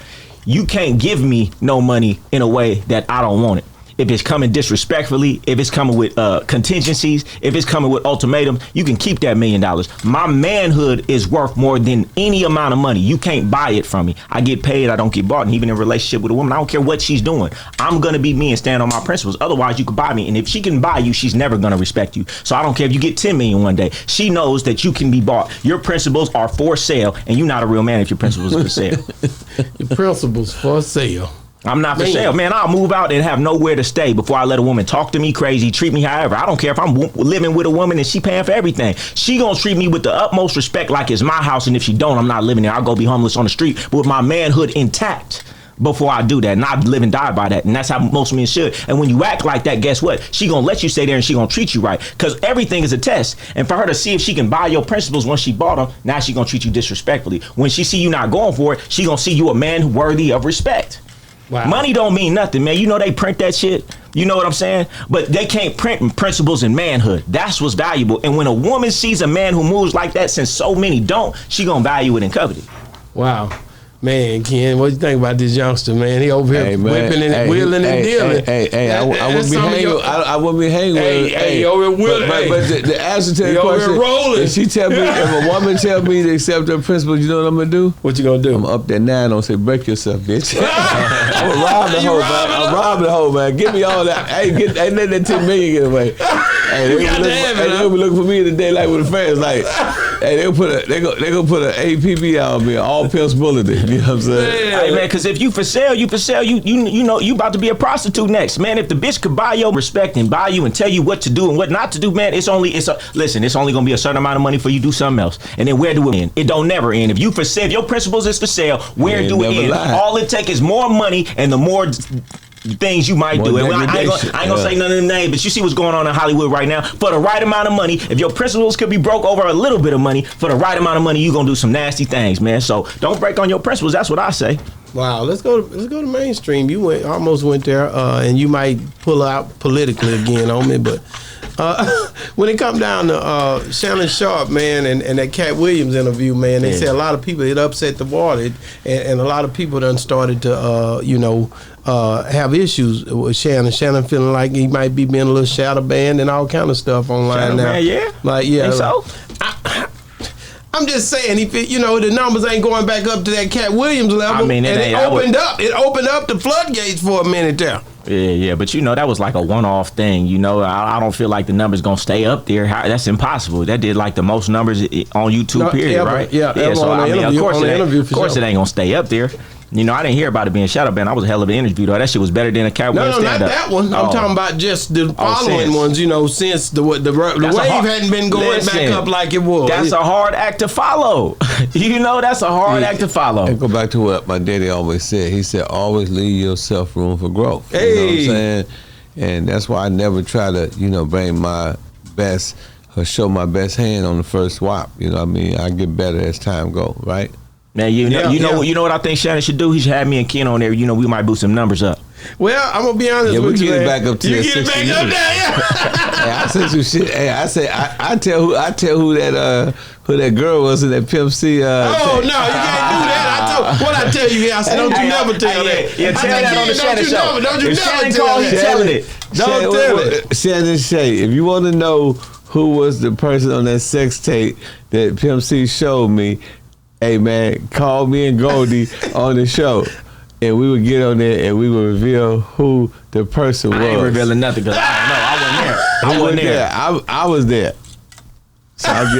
You can't give me no money in a way that I don't want it. If it's coming disrespectfully, if it's coming with contingencies, if it's coming with ultimatums, you can keep that $1 million. My manhood is worth more than any amount of money. You can't buy it from me. I get paid, I don't get bought. And even in a relationship with a woman, I don't care what she's doing. I'm going to be me and stand on my principles. Otherwise, you can buy me. And if she can buy you, she's never going to respect you. So I don't care if you get 10 million one day. She knows that you can be bought. Your principles are for sale, and you're not a real man if your principles are for sale. Your principles for sale. I'm not for sale, man. I'll move out and have nowhere to stay before I let a woman talk to me crazy, treat me however. I don't care if I'm living with a woman and she paying for everything. She gonna treat me with the utmost respect like it's my house, and if she don't, I'm not living there. I'll go be homeless on the street, but with my manhood intact before I do that. And I live and die by that, and that's how most men should. And when you act like that, guess what? She gonna let you stay there and she gonna treat you right, because everything is a test. And for her to see if she can buy your principles once she bought them, now she gonna treat you disrespectfully. When she see you not going for it, she gonna see you a man worthy of respect. Wow. Money don't mean nothing, man. You know they print that shit. You know what I'm saying? But they can't print principles and manhood. That's what's valuable. And when a woman sees a man who moves like that, since so many don't, she gonna value it and covet it. Wow. Man, Ken, what you think about this youngster, man? He over here whipping and wheeling and dealing. I wouldn't be hanging with her. Hey, over here wheeling. But the answer to the question, if she tell me, if a woman tell me to accept her principles, you know what I'm gonna do? What you gonna do? I'm up there now and I'm say, break yourself, bitch. I'm gonna rob the hoe, man. I'm robbing the hoe, man. Give me all that. Hey, let that 10 million get away. Hey, they gonna be looking for me in the daylight with the fans, like, hey, they gonna put an APB out on me, all pimps bulleted. You know what I'm saying? Hey man, because if you for sale, you know you about to be a prostitute next, man. If the bitch could buy your respect and buy you and tell you what to do and what not to do, man, it's only gonna be a certain amount of money for you to do something else. And then where do it end? It don't never end. If you for sale, if your principles is for sale, where do it end? All it take is more money, and the more things you might do. And I ain't gonna say none of them names, but you see what's going on in Hollywood right now. For the right amount of money, if your principles could be broke over a little bit of money, for the right amount of money, you gonna do some nasty things, man. So don't break on your principles. That's what I say. Wow, let's go to mainstream. You almost went there, and you might pull out politically again on me, but when it come down to Shannon Sharp, man, and that Cat Williams interview, man, they say a lot of people, it upset the water, and a lot of people done started to have issues with Shannon. Shannon feeling like he might be being a little shadow banned and all kind of stuff online Shannon, now. Man, yeah, like yeah. Think so? I'm just saying, the numbers ain't going back up to that Cat Williams level. I mean, it opened up the floodgates for a minute there. Yeah, but that was like a one-off thing. I don't feel like the numbers gonna stay up there. That's impossible. That did like the most numbers on YouTube, period, right? Yeah. So I mean, of course it ain't gonna stay up there. I didn't hear about it being shadow banned. I was a hell of an interview though. That shit was better than a Cat Williams stand-up. No, not that one. I'm talking about just the following ones. Since the wave hadn't been going back up like it was. That's a hard act to follow. That's a hard act to follow. And go back to what my daddy always said. He said, always leave yourself room for growth. Hey. You know what I'm saying? And that's why I never try to, bring my best or show my best hand on the first WAP. You know what I mean? I get better as time go, right? Man, you know what I think Shannon should do? He should have me and Ken on there. We might boost some numbers up. Well, I'm gonna be honest with you. Yeah, we get it back up to you get it back up there, yeah. Hey, I said some shit. Hey, I tell who that girl was in that Pimp C. No, you can't do that. I tell you, I said, don't you never tell that. Yeah, tell that on the Shannon show. Don't you never tell that. Telling it. Don't tell it. Shannon Shay, if you want to know who was the person on that sex tape that Pimp C showed me, hey man, call me and Goldie on the show, and we would get on there and we would reveal who the person was. I ain't revealing nothing because I don't know. I wasn't there. I was there. So I'm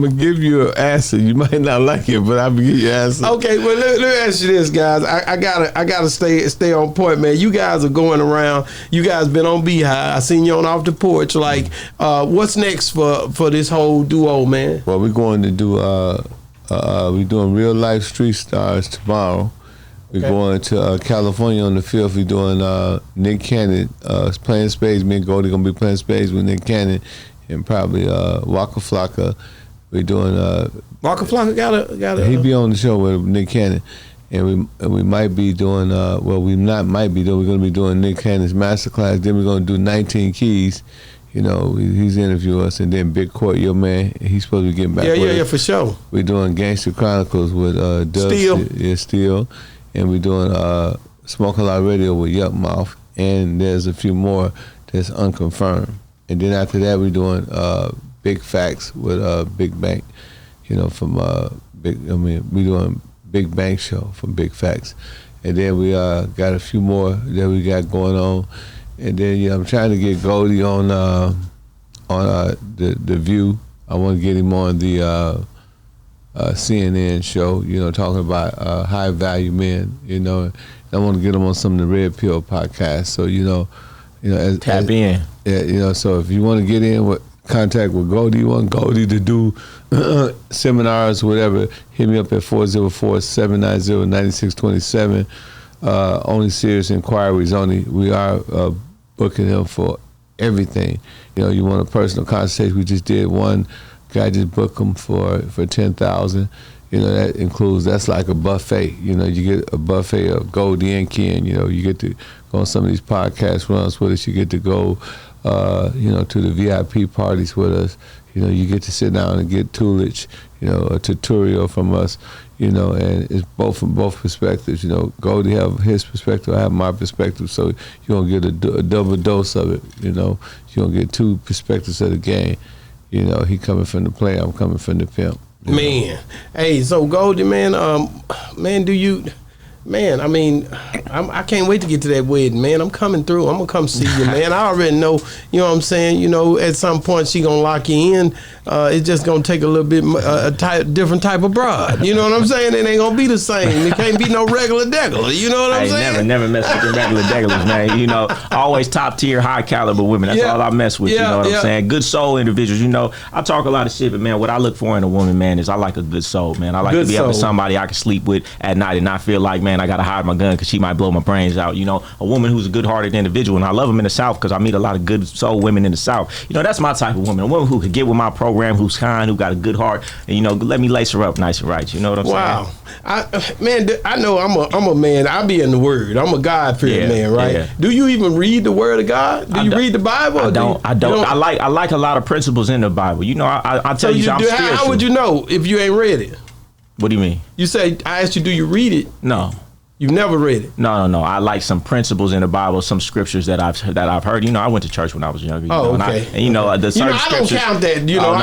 gonna give you an answer. You might not like it, but I'm gonna give you an answer. Okay, well let me ask you this, guys. I gotta stay on point, man. You guys are going around. You guys been on Beehive. I seen you on Off the Porch. Like, what's next for this whole duo, man? Well, we're going to do we're doing Real Life Street Stars tomorrow. We're going to California on the 5th. We're doing Nick Cannon playing spades. Me and Goldie gonna be playing spades with Nick Cannon. And probably Waka Flocka. We're doing Waka Flocka got he be on the show with Nick Cannon, and we might be doing we're gonna be doing Nick Cannon's masterclass. Then we're gonna do 19 Keys. He's interviewing us, and then Big Court, your man, he's supposed to be getting back. Yeah, for sure. We're doing Gangster Chronicles with Steel, and we're doing Smoke a Lot Radio with Yuck Mouth, and there's a few more that's unconfirmed. And then after that, we're doing Big Facts with Big Bank, we're doing Big Bank Show from Big Facts. And then we got a few more that we got going on. And then I'm trying to get Goldie on the View. I want to get him on the CNN show, talking about high value men, I want to get him on some of the Red Pill podcasts. So, tap in. Yeah, so if you want to get in with contact with Goldie, you want Goldie to do seminars, whatever, hit me up at 404-790-9627. Only serious inquiries only. We are booking him for everything. You want a personal consultation. We just did one guy just booked him for $10,000. That includes, that's like a buffet. You get a buffet of Goldie and Ken. You get to go on some of these podcast runs with us. You get to go, to the VIP parties with us. You get to sit down and get Tulich, a tutorial from us, and it's both from both perspectives. Goldie have his perspective, I have my perspective, so you're going to get a double dose of it. You're going to get two perspectives of the game. He coming from the player, I'm coming from the pimp. Man, hey, so Goldie, man, I can't wait to get to that wedding, man. I'm coming through. I'm gonna come see you, man. I already know, you know what I'm saying. At some point she gonna lock you in. It's just gonna take a little bit different type of broad. You know what I'm saying? It ain't gonna be the same. It can't be no regular degular. You know what I'm saying? Never mess with the regular degulars, man. Always top tier, high caliber women. That's all I mess with. You know what I'm saying? Good soul individuals. I talk a lot of shit, but man, what I look for in a woman, man, is I like a good soul, man. I like to be able to somebody I can sleep with at night and not feel like, man, man, I gotta hide my gun because she might blow my brains out. You know, a woman who's a good-hearted individual, and I love them in the South because I meet a lot of good soul women in the South. You know, that's my type of woman. A woman who could get with my program, who's kind, who got a good heart, and, you know, let me lace her up nice and right. You know what I'm saying? Wow. I know I'm a man. I be in the Word. I'm a God-fearing man, right? Yeah. Do you even read the Word of God? Do you read the Bible? I don't. I like a lot of principles in the Bible. You know, I tell you, I'm spiritual. How would you know if you ain't read it? What do you mean? You say, I asked you, do you read it? No. You've never read it? No. I like some principles in the Bible, some scriptures that I've heard. You know, I went to church when I was younger. You know, okay. And you know, the certain scriptures. I don't count that. You know,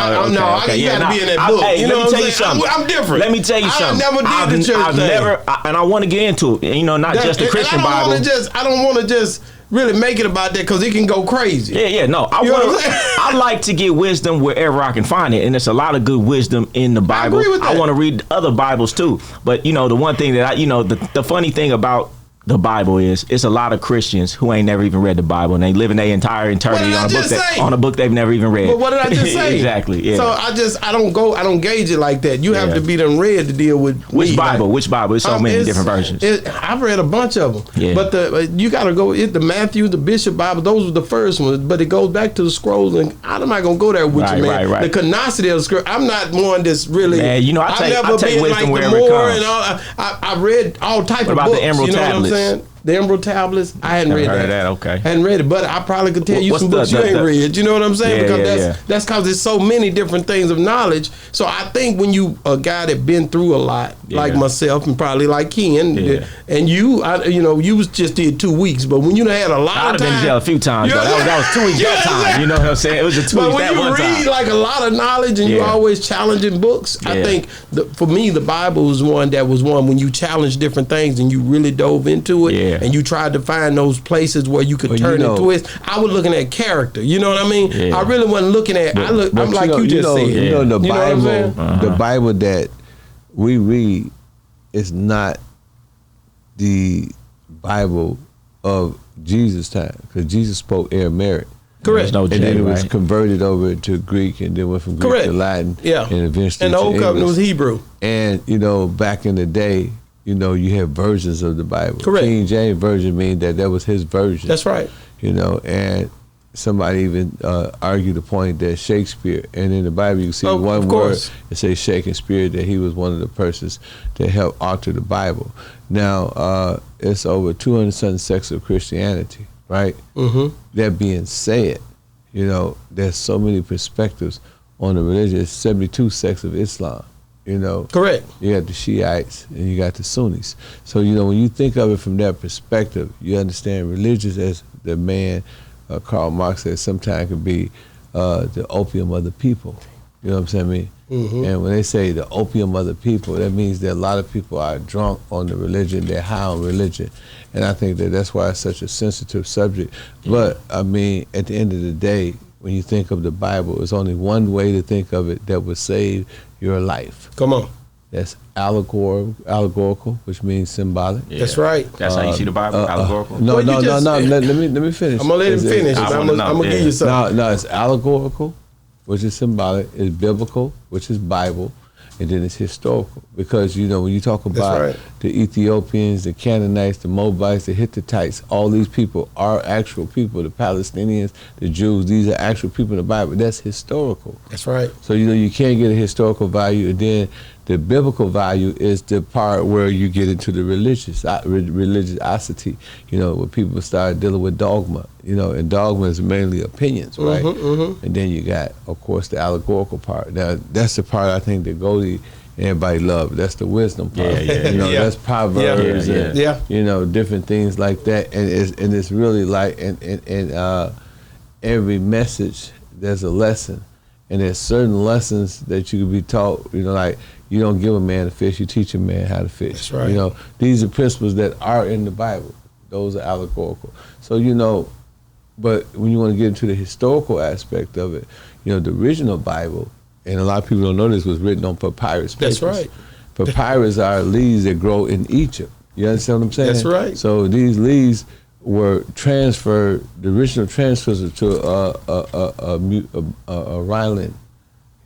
you got to be in that book. Hey, you know let me tell you something. I'm different. Let me tell you something. I never did the church thing. And I want to get into it. You know, not just the Christian Bible. I don't want to just really make it about that because it can go crazy. Yeah. No, I like to get wisdom wherever I can find it, and there's a lot of good wisdom in the Bible. I agree with that. I want to read other Bibles too, but you know, the one thing that the funny thing about the Bible is it's a lot of Christians who ain't never even read the Bible, and they living their entire eternity on a book they've never even read. But what did I just say? Exactly. Yeah. So I don't gauge it like that. You have to be done read to deal with which Bible. Which Bible? There's so many different versions. I've read a bunch of them. Yeah. But you got to go. The Matthew, the Bishop Bible. Those were the first ones. But it goes back to the scrolls, and I'm not gonna go there with you, man. Right. The canonicity of the scroll. I'm not one that's really. Man, you know, I take wisdom like wherever it comes. And all, I read all type of books. What about the Emerald Tablets? What I'm saying? The Emerald Tablets, I hadn't read that. Okay. Hadn't read it, but I probably could tell you some books you ain't read. You know what I'm saying? Because that's because there's so many different things of knowledge. So I think when you a guy that been through a lot, like myself and probably like Ken, and you was just did 2 weeks, but when you done had a lot of time, I've been in jail a few times. Though. That was 2 weeks that time. You know what I'm saying? It was a 2 weeks that one time. But when you read like a lot of knowledge and you always challenging books, I think for me the Bible was one when you challenge different things and you really dove into it and you tried to find those places where you could turn and twist. I was looking at character. You know what I mean? Yeah. I really wasn't looking at. I'm like you just said. You know the Bible. The Bible that we read is not the Bible of Jesus' time because Jesus spoke Aramaic. Correct. And then it was converted over to Greek, and then went from Greek to Latin. Yeah. And eventually and the Old Covenant was Hebrew. And back in the day, you have versions of the Bible. Correct. King James version means that was his version. That's right. And somebody even argued the point that Shakespeare, and in the Bible you see one word, it says Shakespeare, that he was one of the persons that helped author the Bible. Now, it's over 200-something sects of Christianity, right? Mm-hmm. That being said, there's so many perspectives on the religion. It's 72 sects of Islam. Correct. You got the Shiites and you got the Sunnis. So when you think of it from that perspective, you understand religious as the man Karl Marx said sometimes could be the opium of the people. You know what I'm saying? Mm-hmm. And when they say the opium of the people, that means that a lot of people are drunk on the religion, they're high on religion. And I think that's why it's such a sensitive subject. But I mean, at the end of the day, when you think of the Bible, there's only one way to think of it that would save your life. Come on. That's allegorical, which means symbolic. Yeah. That's right. That's how you see the Bible, allegorical? No. Let me finish. I'm going to let him finish. I'm going to give you something. No, it's allegorical, which is symbolic. It's biblical, which is Bible. And then it's historical. Because, when you talk about the Ethiopians, the Canaanites, the Moabites, the Hittites, all these people are actual people. The Palestinians, the Jews, these are actual people in the Bible. That's historical. That's right. So, you can't get a historical value. And then the biblical value is the part where you get into the religiosity, where people start dealing with dogma, and dogma is mainly opinions, right? Mm-hmm. And then you got, of course, the allegorical part. Now, that's the part I think that Goldie and everybody love. That's the wisdom part. That's Proverbs and, different things like that. And it's really like, in every message, there's a lesson. And there's certain lessons that you can be taught, like, you don't give a man a fish, you teach a man how to fish. That's right. These are principles that are in the Bible. Those are allegorical. So, but when you want to get into the historical aspect of it, the original Bible, and a lot of people don't know this, was written on papyrus papers. That's right. Papyrus are leaves that grow in Egypt. You understand what I'm saying? That's right. So these leaves were transferred, the original transfers to a Ryland,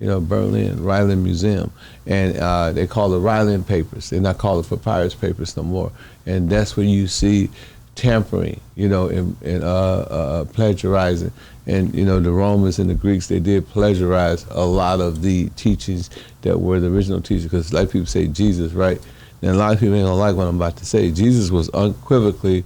Berlin, Ryland Museum, and they call it Ryland papers. They're not called the papyrus papers no more. And that's where you see tampering, and plagiarizing. And, the Romans and the Greeks, they did plagiarize a lot of the teachings that were the original teachings. Because like people say Jesus, right? And a lot of people ain't gonna like what I'm about to say. Jesus was unquestionably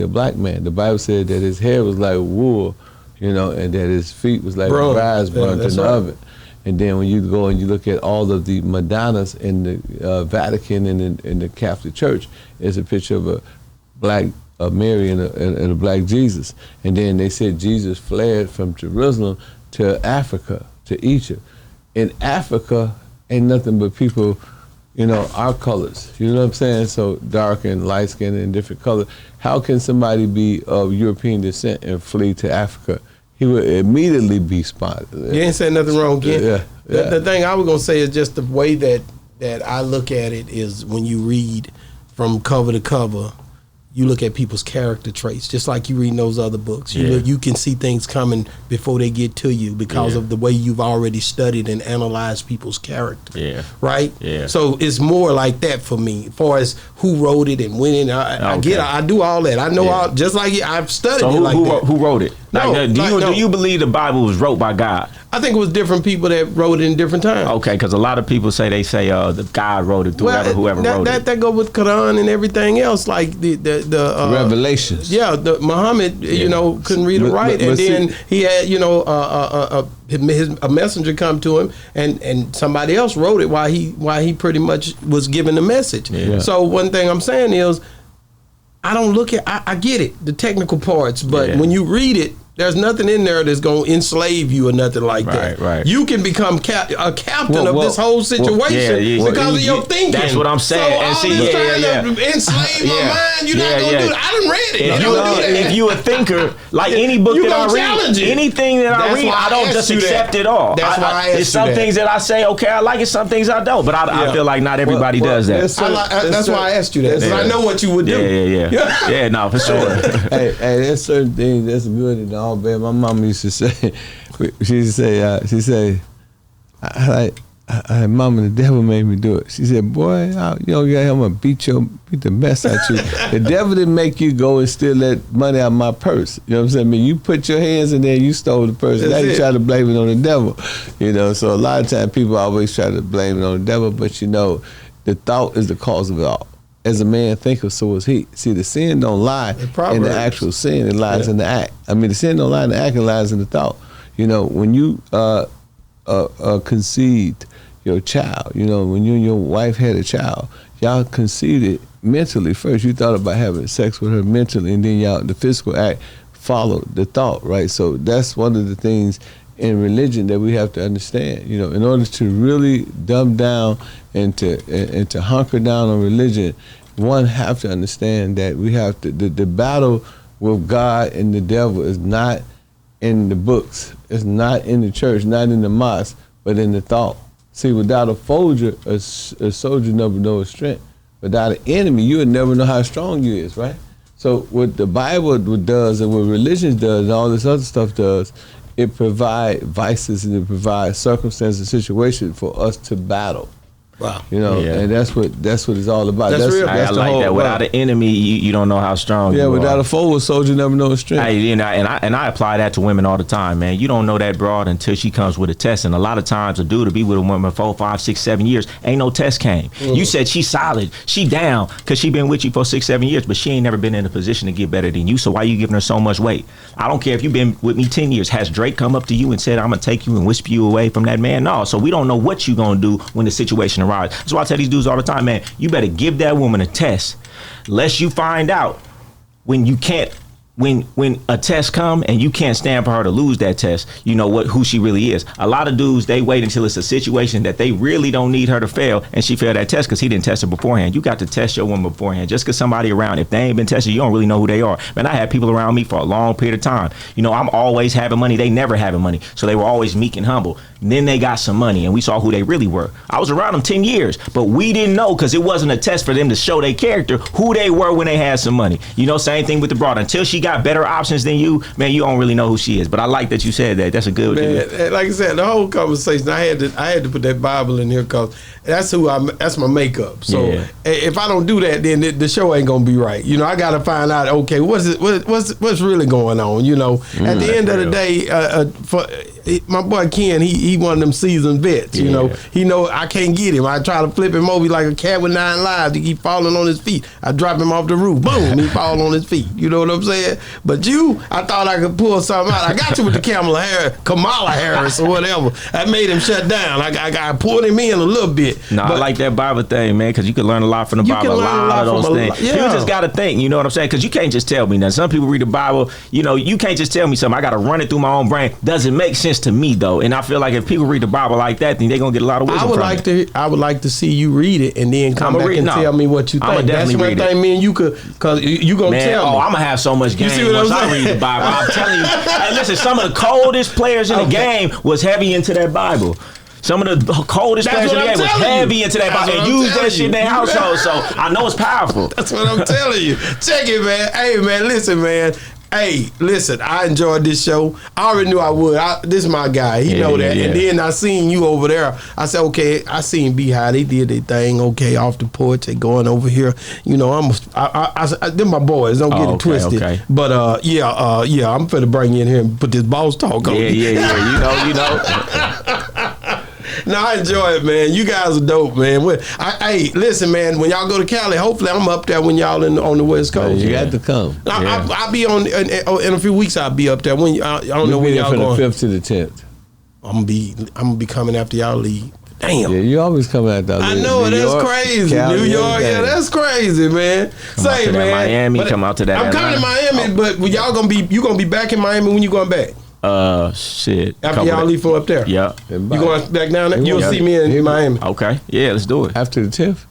a black man. The Bible said that his hair was like wool, and that his feet was like brass burnt in the oven. And then when you go and you look at all of the Madonnas in the Vatican and in the Catholic Church, it's a picture of a black Mary and a black Jesus. And then they said Jesus fled from Jerusalem to Africa, to Egypt. In Africa, ain't nothing but people, our colors. You know what I'm saying? So dark and light skin and different colors. How can somebody be of European descent and flee to Africa? He would immediately be spotted. You ain't saying nothing wrong, Ken. Yeah. The thing I was gonna say is just the way that I look at it is when you read from cover to cover, you look at people's character traits, just like you read those other books. You can see things coming before they get to you because of the way you've already studied and analyzed people's character. Yeah. Right? Yeah. So it's more like that for me, as far as who wrote it and when. I get it. I do all that. I know all, just like I've studied it like that. Who wrote it? Do you believe the Bible was wrote by God? I think it was different people that wrote it in different times. Okay, because a lot of people say the God wrote it, whoever wrote it. That go with Quran and everything else, like the Revelations. Yeah, Muhammad, couldn't read or write, and then he had, a messenger come to him, and somebody else wrote it while he pretty much was giving the message. Yeah. So one thing I'm saying is, I don't look at. I get it, the technical parts, but when you read it, there's nothing in there that's going to enslave you or nothing like that. Right. You can become a captain of this whole situation because of your thinking. That's what I'm saying. So all this trying to enslave my mind, you're not going to do that. I done read it. If you a thinker, like any book that I read, anything that I read, I don't just accept it all. That's why I asked you there's some things that I say, okay, I like it, some things I don't. But I feel like not everybody does that. That's why I asked you that, because I know what you would do. Yeah, no, for sure. Hey, there's certain things that's good and all bad. My mom used to say, Mama, the devil made me do it. She said, boy, I'm gonna beat the mess out you. The devil didn't make you go and steal that money out of my purse. You know what I'm saying? I mean, you put your hands in there, you stole the purse. Now you try to blame it on the devil. So a lot of times people always try to blame it on the devil, but the thought is the cause of it all. As a man thinketh, so is he. See, the sin don't lie in the actual sin; it lies in the act. I mean, the sin don't lie in the act; it lies in the thought. When you conceived your child, when you and your wife had a child, y'all conceived it mentally first. You thought about having sex with her mentally, and then the physical act followed the thought, right? So that's one of the things in religion that we have to understand. In order to really dumb down and to hunker down on religion, one have to understand that we have to the battle with God and the devil is not in the books, it's not in the church, not in the mosque, but in the thought. See, without a soldier, a soldier never knows strength. Without an enemy, you would never know how strong you is, right? So what the Bible does and what religion does and all this other stuff does, it provides vices and it provides circumstances and situations for us to battle. Wow. And that's what it's all about. That's real. I like that. Without an enemy, you don't know how strong you are. Yeah, without a foe, a soldier never knows strength. And I apply that to women all the time, man. You don't know that broad until she comes with a test. And a lot of times a dude to be with a woman 4, 5, 6, 7 years, ain't no test came. You said she's solid, she down, because she been with you for 6, 7 years, but she ain't never been in a position to get better than you. So why you giving her so much weight? I don't care if you've been with me 10 years. Has Drake come up to you and said, I'm going to take you and whisper you away from that man? No. So we don't know what you going to do when the situation arises. That's why I tell these dudes all the time, man, you better give that woman a test, lest you find out when you can't, when a test come and you can't stand for her to lose that test, who she really is. A lot of dudes, they wait until it's a situation that they really don't need her to fail, and she failed that test because he didn't test her beforehand. You got to test your woman beforehand. Just because somebody around, if they ain't been tested, you don't really know who they are. Man, I had people around me for a long period of time. I'm always having money. They never having money. So they were always meek and humble. Then they got some money, and we saw who they really were. I was around them 10 years, but we didn't know because it wasn't a test for them to show their character who they were when they had some money. You know, same thing with the broad. Until she got better options than you, man, you don't really know who she is. But I like that you said that. That's a good man. Like I said, the whole conversation, I had to put that Bible in here because that's my makeup. So if I don't do that, then the show ain't gonna be right. You know, I gotta find out. Okay, what's really going on? You know, at the end of the day, for my boy Ken, he one of them seasoned vets. You know, he know I can't get him. I try to flip him over like a cat with 9 lives. He keep falling on his feet. I drop him off the roof. Boom, he fall on his feet. You know what I'm saying? But I thought I could pull something out. I got you with the Kamala Harris or whatever. I made him shut down. I pulled him in a little bit. No, I like that Bible thing, man, because you can learn a lot from the Bible. A lot of those things. People just got to think, you know what I'm saying? Because you can't just tell me that. Some people read the Bible, you know, you can't just tell me something. I got to run it through my own brain. Doesn't make sense to me, though. And I feel like if people read the Bible like that, then they're going to get a lot of wisdom I would like to see you read it and then come back and tell me what you think. That's one thing me and you could, because you going to tell me. Oh, I'm going to have so much game once I read the Bible. I'm telling you. Hey, listen, some of the coldest players in the game was heavy into that Bible. Some of the coldest players in the game was heavy into that Bible and used that shit in their household. So I know it's powerful. That's what I'm telling you. Check it, man. Hey, man, listen, man. Hey, listen, I enjoyed this show. I already knew I would. This is my guy. He know that. Yeah. And then I seen you over there. I said, okay, I seen Beehive. They did their thing, okay, off the porch. They going over here. You know, they're my boys. Don't get it twisted. Okay. But, I'm finna bring you in here and put this boss talk on you. Yeah. You know. No, I enjoy it, man. You guys are dope, man. Hey, listen, man. When y'all go to Cali, hopefully I'm up there when y'all on the West Coast. You got to come. I'll be on in a few weeks. I'll be up there. When I don't know when y'all going. From the 5th to the 10th. I'm gonna be coming after y'all leave. Damn. Yeah, you always come after I leave. I know, that's crazy. Cali, New York, that's crazy, man. Say, man. Miami, come out to that. I'm coming to Miami, but y'all you gonna be back in Miami when you going back? Shit. After y'all leave from up there? Yeah. You going back down there? You'll see me in Miami. Okay. Yeah, let's do it. After the 10th?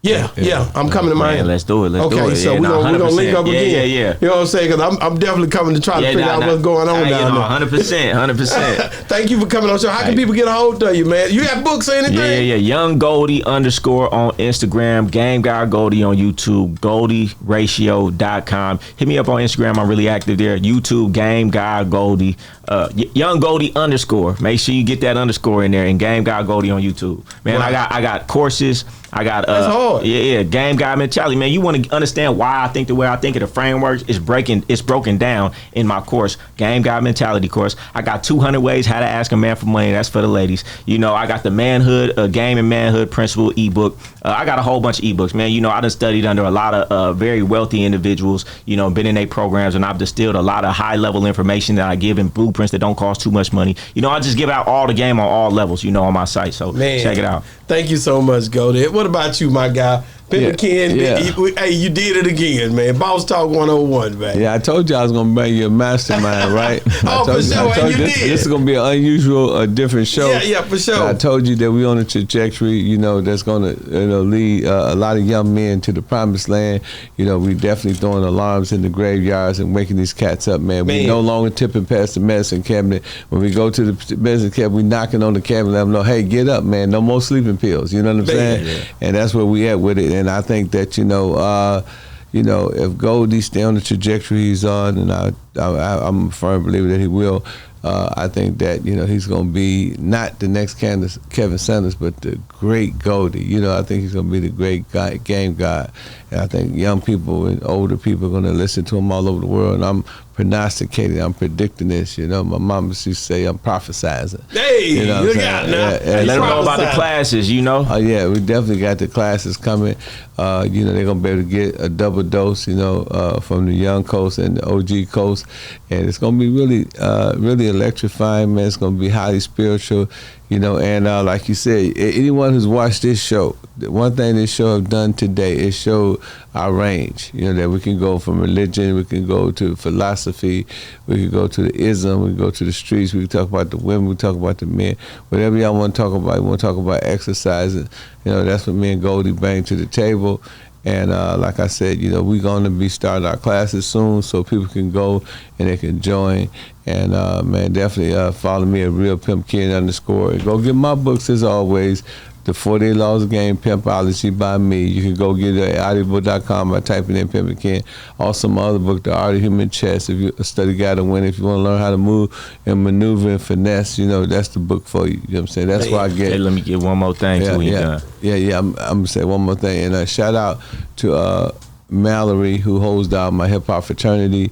Yeah. I'm coming to Miami. Man, let's do it. Let's do it. Okay, so we're gonna link up again. Yeah. You know what I'm saying? Because I'm definitely coming to try to figure out what's going on down there. 100%. Thank you for coming on the show. How can people get a hold of you, man? You got books or anything? Yeah. Young Goldie _ on Instagram. Game Guy Goldie on YouTube. GoldieRatio.com. Hit me up on Instagram. I'm really active there. YouTube Game Guy Goldie. Young Goldie _ Make sure you get that underscore in there. And Game Guy Goldie on YouTube. Man, right. I got courses. I got that's hard. Yeah, game guy mentality, man. You want to understand why I think the way I think of the frameworks is broken down in my course, Game Guy Mentality course. I got 200 ways how to ask a man for money. That's for the ladies. You know, I got the manhood, game and manhood principle ebook. I got a whole bunch of ebooks, man. You know, I done studied under a lot of very wealthy individuals. You know, been in their programs, and I've distilled a lot of high level information that I give in blueprints that don't cost too much money. You know, I just give out all the game on all levels. You know, on my site. So check it out. Thank you so much, Goldie. What about you, my guy? Pimpin Ken, hey, you did it again, man. Boss Talk 101, man. Yeah, I told you I was gonna bring you a mastermind, right? For sure, and you did. This is gonna be an unusual, a different show. Yeah, for sure. And I told you that we on a trajectory, you know, that's gonna, lead a lot of young men to the promised land. You know, we definitely throwing alarms in the graveyards and waking these cats up, man. We no longer tipping past the medicine cabinet. When we go to the medicine cabinet, we knocking on the cabinet, let them know, hey, get up, man. No more sleeping pills. You know what I'm saying? Yeah. And that's where we at with it. And I think that if Goldie stay on the trajectory he's on, and I'm a firm believer that he will. I think that he's going to be not the next Kevin Sanders, but the great Goldie. I think he's going to be the great game guy, and I think young people and older people are going to listen to him all over the world. And I'm prognosticating, I'm predicting this. My mama used to say I'm prophesizing. Hey, look out now. Let them know about the classes. Oh yeah, we definitely got the classes coming. They're gonna be able to get a double dose, from the young coast and the OG coast, and it's gonna be really electrifying, man. It's gonna be highly spiritual, and like you said, anyone who's watched this show, one thing this show have done today is show our range, that we can go from religion, we can go to philosophy, we can go to the ism, we can go to the streets, we can talk about the women, we can talk about the men, whatever y'all want to talk about. You want to talk about exercising, that's what me and Goldie bring to the table. And like I said, you know, we're going to be starting our classes soon, so people can go and they can join. And man, definitely follow me at RealPimpKid_. And go get my books as always. The 48 Laws of Game, Pimpology by me. You can go get it at audible.com by typing in Pimpin Ken. Also, my other book, The Art of Human Chess. If you're a study guide to win, if you want to learn how to move and maneuver and finesse, you know, that's the book for you. You know what I'm saying? That's why I get. Hey, let me get one more thing to you done. Yeah. I'm going to say one more thing. And shout out to Mallory, who holds down my hip hop fraternity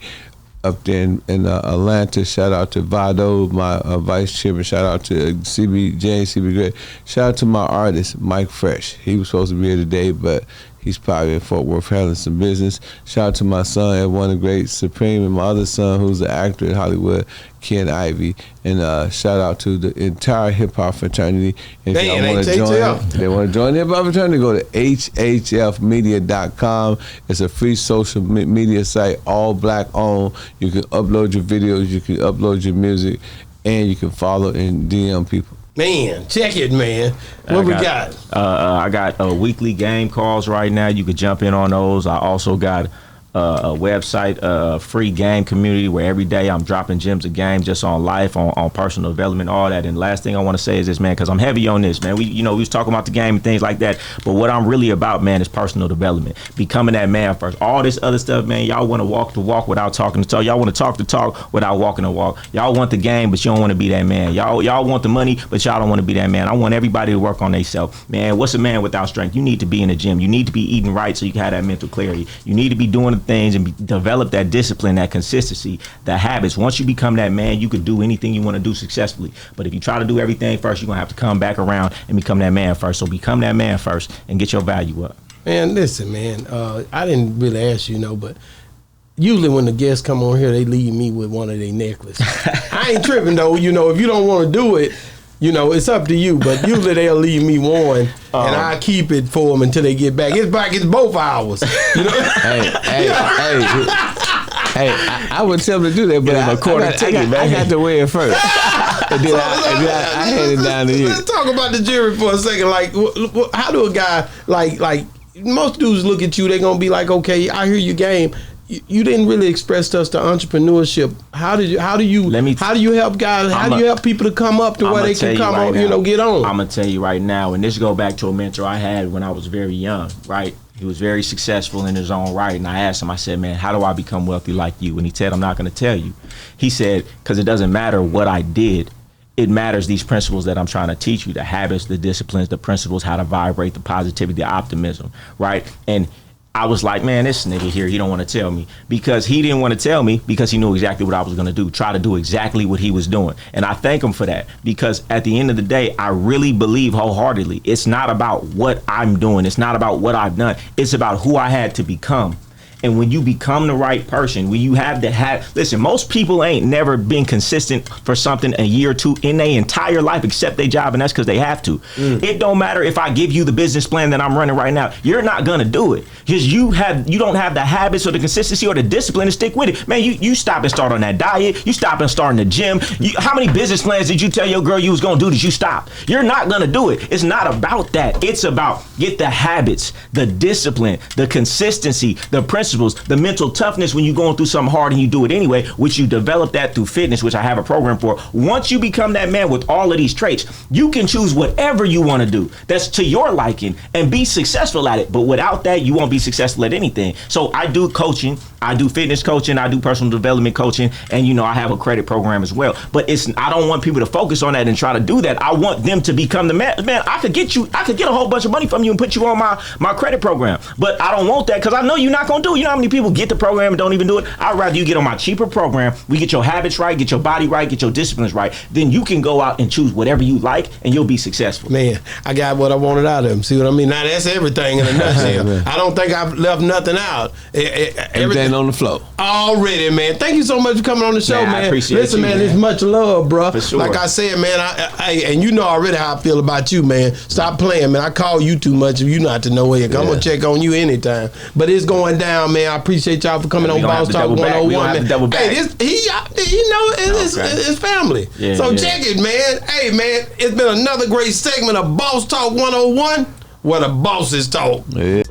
up there in Atlanta. Shout out to Vado, my vice chairman. Shout out to CB Gray. Shout out to my artist, Mike Fresh. He was supposed to be here today, but he's probably in Fort Worth handling some business. Shout out to my son at One of Great Supreme, and my other son who's an actor in Hollywood, Ken Ivey. And shout out to the entire hip hop fraternity. If y'all want to join, they want to join the hip hop fraternity, go to hhfmedia.com. It's a free social media site, all black owned. You can upload your videos, you can upload your music, and you can follow and DM people. Man, check it, man. What we got? I got weekly game calls right now. You could jump in on those. I also got a website, free game community where every day I'm dropping gems of game just on life, on personal development, all that. And last thing I want to say is this, man, because I'm heavy on this, man. We was talking about the game and things like that, but what I'm really about, man, is personal development, becoming that man first. All this other stuff, man, y'all want to walk the walk without talking the talk. Y'all want to talk the talk without walking the walk. Y'all want the game, but you don't want to be that man. Y'all want the money, but y'all don't want to be that man. I want everybody to work on themselves, man. What's a man without strength? You need to be in the gym. You need to be eating right so you can have that mental clarity. You need to be doing the things and develop that discipline, that consistency, the habits. Once you become that man, you could do anything you want to do successfully. But if you try to do everything first, you're going to have to come back around and become that man first. So become that man first and get your value up. Man, listen, man, I didn't really ask you, but usually when the guests come on here, they leave me with one of their necklaces. I ain't tripping, though. If you don't want to do it, it's up to you, but usually they'll leave me one, and I keep it for them until they get back. It's both hours. Hey, I would tell them to do that, but I got to wear it first. And then I hand it down to you. Let's talk about the jury for a second. Like, how do a guy, like most dudes look at you, they're going to be like, okay, I hear you game. You didn't really express to us the entrepreneurship. How do you help guys? How do you help people to come up to where they can come on, get on? I'm gonna tell you right now, and this go back to a mentor I had when I was very young, right? He was very successful in his own right, and I asked him, I said, man, how do I become wealthy like you? And he said, I'm not gonna tell you. He said, because it doesn't matter what I did. It matters these principles that I'm trying to teach you, the habits, the disciplines, the principles, how to vibrate, the positivity, the optimism, right? And I was like, man, this nigga here, he don't want to tell me, because he didn't want to tell me because he knew exactly what I was going to do, try to do exactly what he was doing. And I thank him for that, because at the end of the day, I really believe wholeheartedly, it's not about what I'm doing. It's not about what I've done. It's about who I had to become. And when you become the right person, when you have listen, most people ain't never been consistent for something a year or two in their entire life except their job, and that's because they have to. It don't matter if I give you the business plan that I'm running right now, you're not gonna do it because you don't have the habits or the consistency or the discipline to stick with it. Man, you stop and start on that diet, you stop and start in the gym. How many business plans did you tell your girl you was gonna do that you stopped? You're not gonna do it. It's not about that. It's about get the habits, the discipline, the consistency, the principles, the mental toughness when you're going through something hard and you do it anyway, which you develop that through fitness, which I have a program for. Once you become that man with all of these traits, you can choose whatever you want to do that's to your liking and be successful at it. But without that, you won't be successful at anything. So I do coaching, I do fitness coaching, I do personal development coaching, and I have a credit program as well. But I don't want people to focus on that and try to do that. I want them to become the man. Man, I could get a whole bunch of money from you and put you on my credit program. But I don't want that because I know you're not going to do it. You know how many people get the program and don't even do it? I'd rather you get on my cheaper program. We get your habits right, get your body right, get your disciplines right. Then you can go out and choose whatever you like and you'll be successful. Man, I got what I wanted out of him. See what I mean? Now that's everything in a nutshell. I don't think I've left nothing out. Everything on the flow. Already, man. Thank you so much for coming on the show, man. I appreciate Listen, you, man, it's much love, bro. For sure. Like I said, man, and you know already how I feel about you, man. Stop playing, man. I call you too much if you not to know where you're. I'm going to check on you anytime. But it's going down, man. I appreciate y'all for coming on Boss Talk 101, man. Hey, it's family. Yeah, so check it, man. Hey, man, it's been another great segment of Boss Talk 101, where the bosses talk. Yeah.